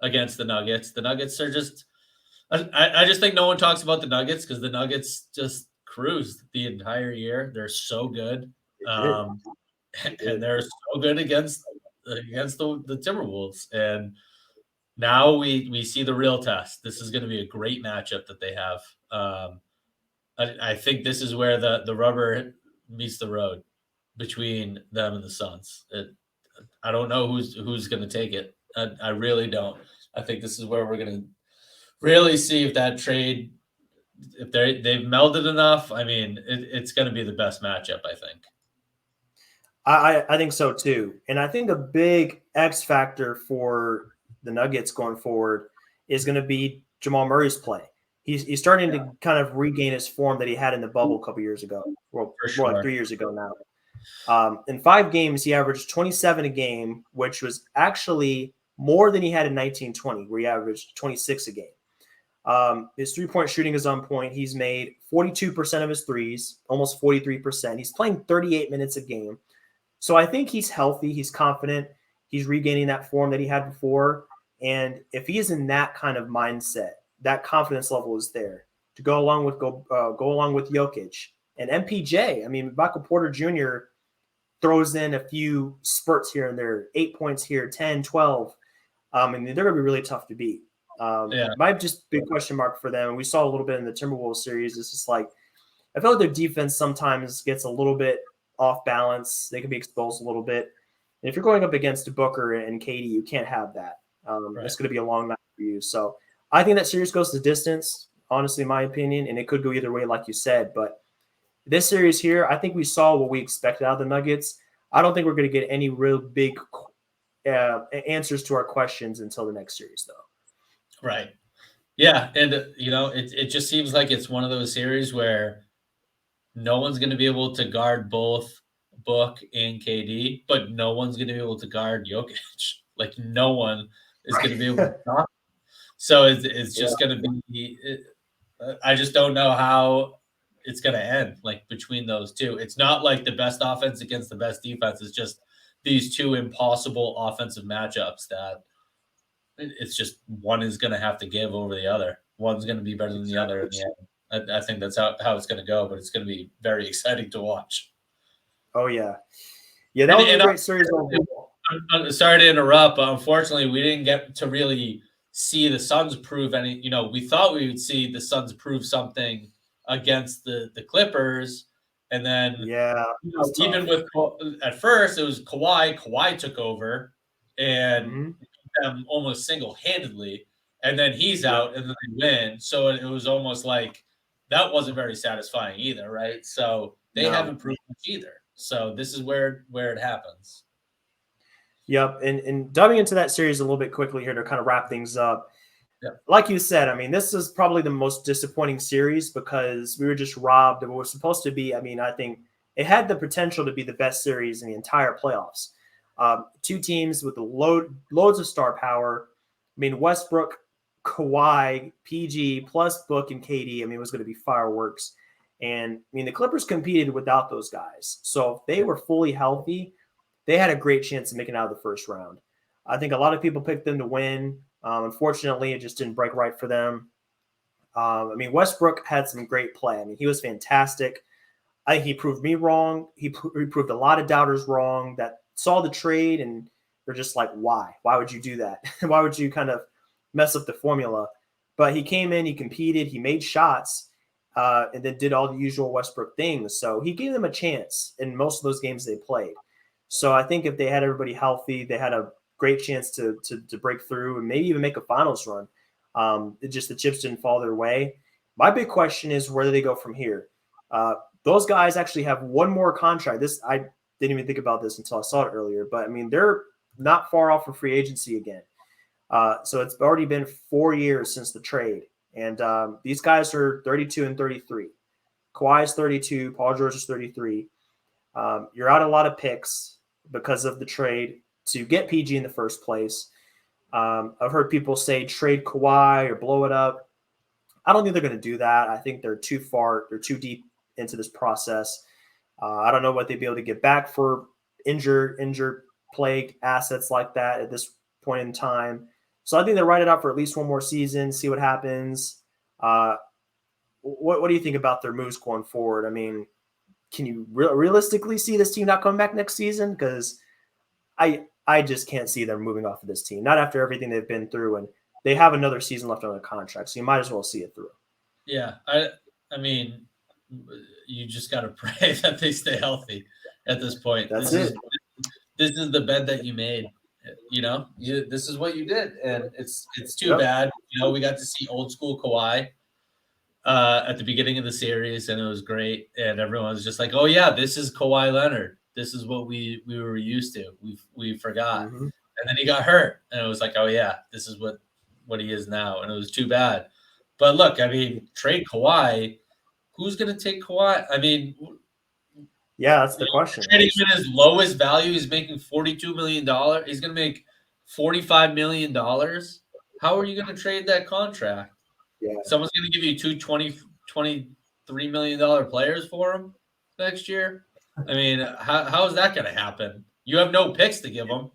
against the Nuggets. The Nuggets are just – I just think no one talks about the Nuggets because the Nuggets just cruised the entire year. They're so good. And they're so good against the Timberwolves. And now we see the real test. This is going to be a great matchup that they have. I think this is where the rubber meets the road between them and the Suns. I don't know who's going to take it. I really don't. I think this is where we're going to really see if that trade, if they've melded enough. I mean, it's going to be the best matchup, I think. I think so too. And I think a big X factor for the Nuggets going forward is going to be Jamal Murray's play. He's starting to kind of regain his form that he had in the bubble a couple years ago. Well, more like 3 years ago now. In 5 games, he averaged 27 a game, which was actually more than he had in 1920, where he averaged 26 a game. His three-point shooting is on point. He's made 42% of his threes, almost 43%. He's playing 38 minutes a game. So I think he's healthy. He's confident. He's regaining that form that he had before. And if he is in that kind of mindset, that confidence level is there to go along with Jokic and MPJ. I mean, Michael Porter Jr. throws in a few spurts here and there, 8 points here, 10, 12. I mean, they're going to be really tough to beat. It might just be a question mark for them. We saw a little bit in the Timberwolves series. It's just like, I feel like their defense sometimes gets a little bit off balance. They can be exposed a little bit. And if you're going up against Booker and KD, you can't have that. It's going to be a long night for you. So I think that series goes the distance, honestly, in my opinion, and it could go either way, like you said. But this series here, I think we saw what we expected out of the Nuggets. I don't think we're going to get any real big answers to our questions until the next series, though. Right. Yeah, and it just seems like it's one of those series where no one's going to be able to guard both Book and KD, but no one's going to be able to guard Jokic. Like no one is going to be able to stop. So it's just going to be. I just don't know how it's going to end. Like between those two, it's not like the best offense against the best defense. It's just these two impossible offensive matchups that it's just one is going to have to give over the other. One's going to be better than the other in the end. I think that's how it's going to go, but it's going to be very exciting to watch. Oh, yeah. Yeah, that was a great series. I'm sorry to interrupt, but unfortunately, we didn't get to really see the Suns prove any. We thought we would see the Suns prove something against the Clippers, And then even with at first it was Kawhi. Kawhi took over and them almost single-handedly, and then he's out, and then they win. So it was almost like that wasn't very satisfying either, right? So they haven't proved much either. So this is where it happens. Yep, and diving into that series a little bit quickly here to kind of wrap things up. Yeah. Like you said, I mean, this is probably the most disappointing series because we were just robbed of what was supposed to be. I mean, I think it had the potential to be the best series in the entire playoffs. Two teams with loads of star power. I mean, Westbrook, Kawhi, PG, plus Book and KD. I mean, it was going to be fireworks. And I mean, the Clippers competed without those guys. So if they were fully healthy, they had a great chance of making it out of the first round. I think a lot of people picked them to win. Unfortunately, it just didn't break right for them. I mean, Westbrook had some great play. I mean, he was fantastic. I think he proved me wrong. He proved a lot of doubters wrong that saw the trade and they're just like, why? Why would you do that? Why would you kind of mess up the formula? But he came in, he competed, he made shots, and then did all the usual Westbrook things. So he gave them a chance in most of those games they played. So I think if they had everybody healthy, they had a great chance to break through and maybe even make a finals run. The chips didn't fall their way. My big question is where do they go from here? Those guys actually have one more contract. I didn't even think about this until I saw it earlier, but I mean, they're not far off for free agency again. So it's already been 4 years since the trade. And these guys are 32 and 33. Kawhi is 32. Paul George is 33. You're out a lot of picks because of the trade to get PG in the first place. I've heard people say trade Kawhi or blow it up. I don't think they're going to do that. I think they're too deep into this process. I don't know what they'd be able to get back for injured plague assets like that at this point in time. So I think they write it out for at least one more season, see what happens. What do you think about their moves going forward? I mean, can you realistically see this team not coming back next season? Because I just can't see them moving off of this team, not after everything they've been through, and they have another season left on their contract, so you might as well see it through. Yeah, I mean, you just got to pray that they stay healthy at this point. This is the bed that you made. This is what you did, and it's too bad. We got to see old school Kawhi at the beginning of the series, and it was great. And everyone was just like, "Oh yeah, this is Kawhi Leonard. This is what we were used to. We forgot." Mm-hmm. And then he got hurt, and it was like, "Oh yeah, this is what he is now." And it was too bad. But look, I mean, trade Kawhi. Who's going to take Kawhi? I mean, yeah, that's the question. Trading him at his lowest value, he's making $42 million. He's going to make $45 million. How are you going to trade that contract? Yeah. Someone's going to give you two $23 million players for him next year. I mean, how is that going to happen? You have no picks to give him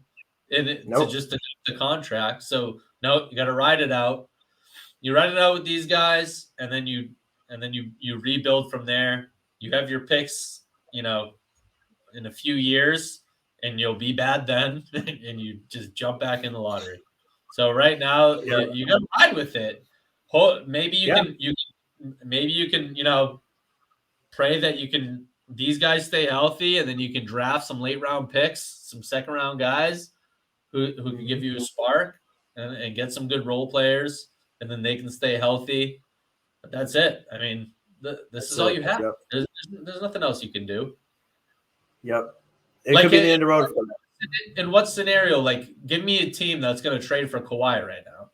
to just the contract. So no, you got to ride it out. You ride it out with these guys, and then you rebuild from there. You have your picks, in a few years, and you'll be bad then, and you just jump back in the lottery. So right now, you got to ride with it. Maybe you can pray that these guys stay healthy, and then you can draft some late round picks, some second round guys who can give you a spark and get some good role players, and then they can stay healthy. But that's it. I mean, this is all you have. Yep. There's nothing else you can do. Yep. It could be the end of the road for them. In what scenario? Like, give me a team that's going to trade for Kawhi right now.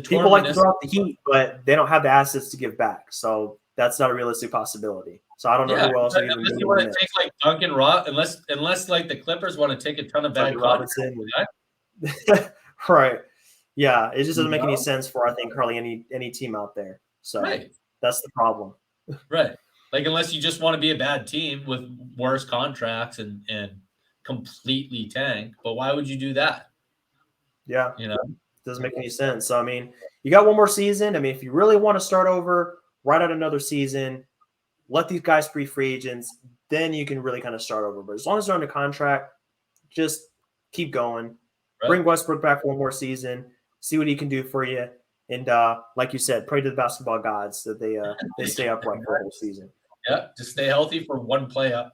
People like to throw out the Heat, but they don't have the assets to give back. So that's not a realistic possibility. So I don't know who else. Unless you want to take like Duncan unless like the Clippers want to take a ton of bad Robinson. Right. Yeah, it just doesn't make any sense for, I think, hardly any team out there. So that's the problem. Right. Like, unless you just want to be a bad team with worse contracts and completely tank. But why would you do that? Yeah. Doesn't make any sense. So, I mean, you got one more season. I mean, if you really want to start over, write out another season, let these guys be free agents, then you can really kind of start over. But as long as they're under contract, just keep going. Right. Bring Westbrook back for one more season. See what he can do for you. And like you said, pray to the basketball gods that they stay upright for the whole season. Yeah, just stay healthy for one playoff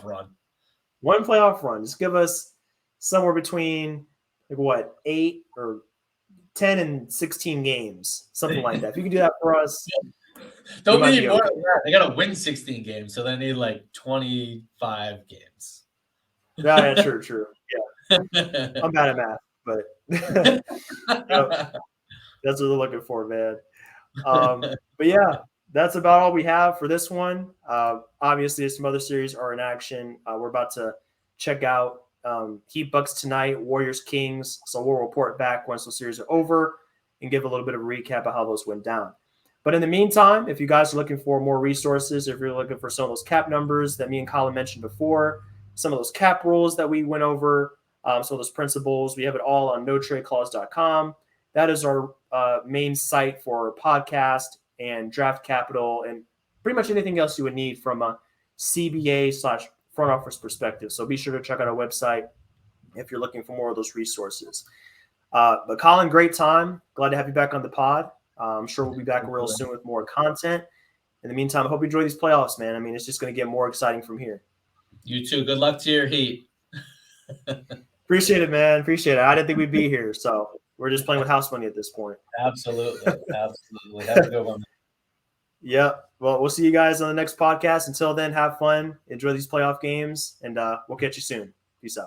run. One playoff run. Just give us somewhere between 8 or 10 and 16 games, something like that. If you can do that for us, don't need more than that. They got to win 16 games, so they need like 25 games. Yeah, true. Yeah, I'm bad at math, but that's what they're looking for, man. But yeah, that's about all we have for this one. Obviously, some other series are in action. We're about to check out Heat Bucks tonight, Warriors Kings. So we'll report back once those series are over and give a little bit of a recap of how those went down. But in the meantime, if you guys are looking for more resources, if you're looking for some of those cap numbers that me and Colin mentioned before, some of those cap rules that we went over, some of those principles, we have it all on notradeclause.com. That is our main site for podcast and draft capital and pretty much anything else you would need from a CBA/front office perspective. So be sure to check out our website if you're looking for more of those resources. But Colin, great time. Glad to have you back on the pod. I'm sure we'll be back real soon with more content. In the meantime, I hope you enjoy these playoffs, man. I mean, it's just going to get more exciting from here. You too. Good luck to your Heat. Appreciate it, man. Appreciate it. I didn't think we'd be here, so we're just playing with house money at this point. Absolutely. Have a good one. Yeah. Well, we'll see you guys on the next podcast. Until then, have fun. Enjoy these playoff games, and we'll catch you soon. Peace out.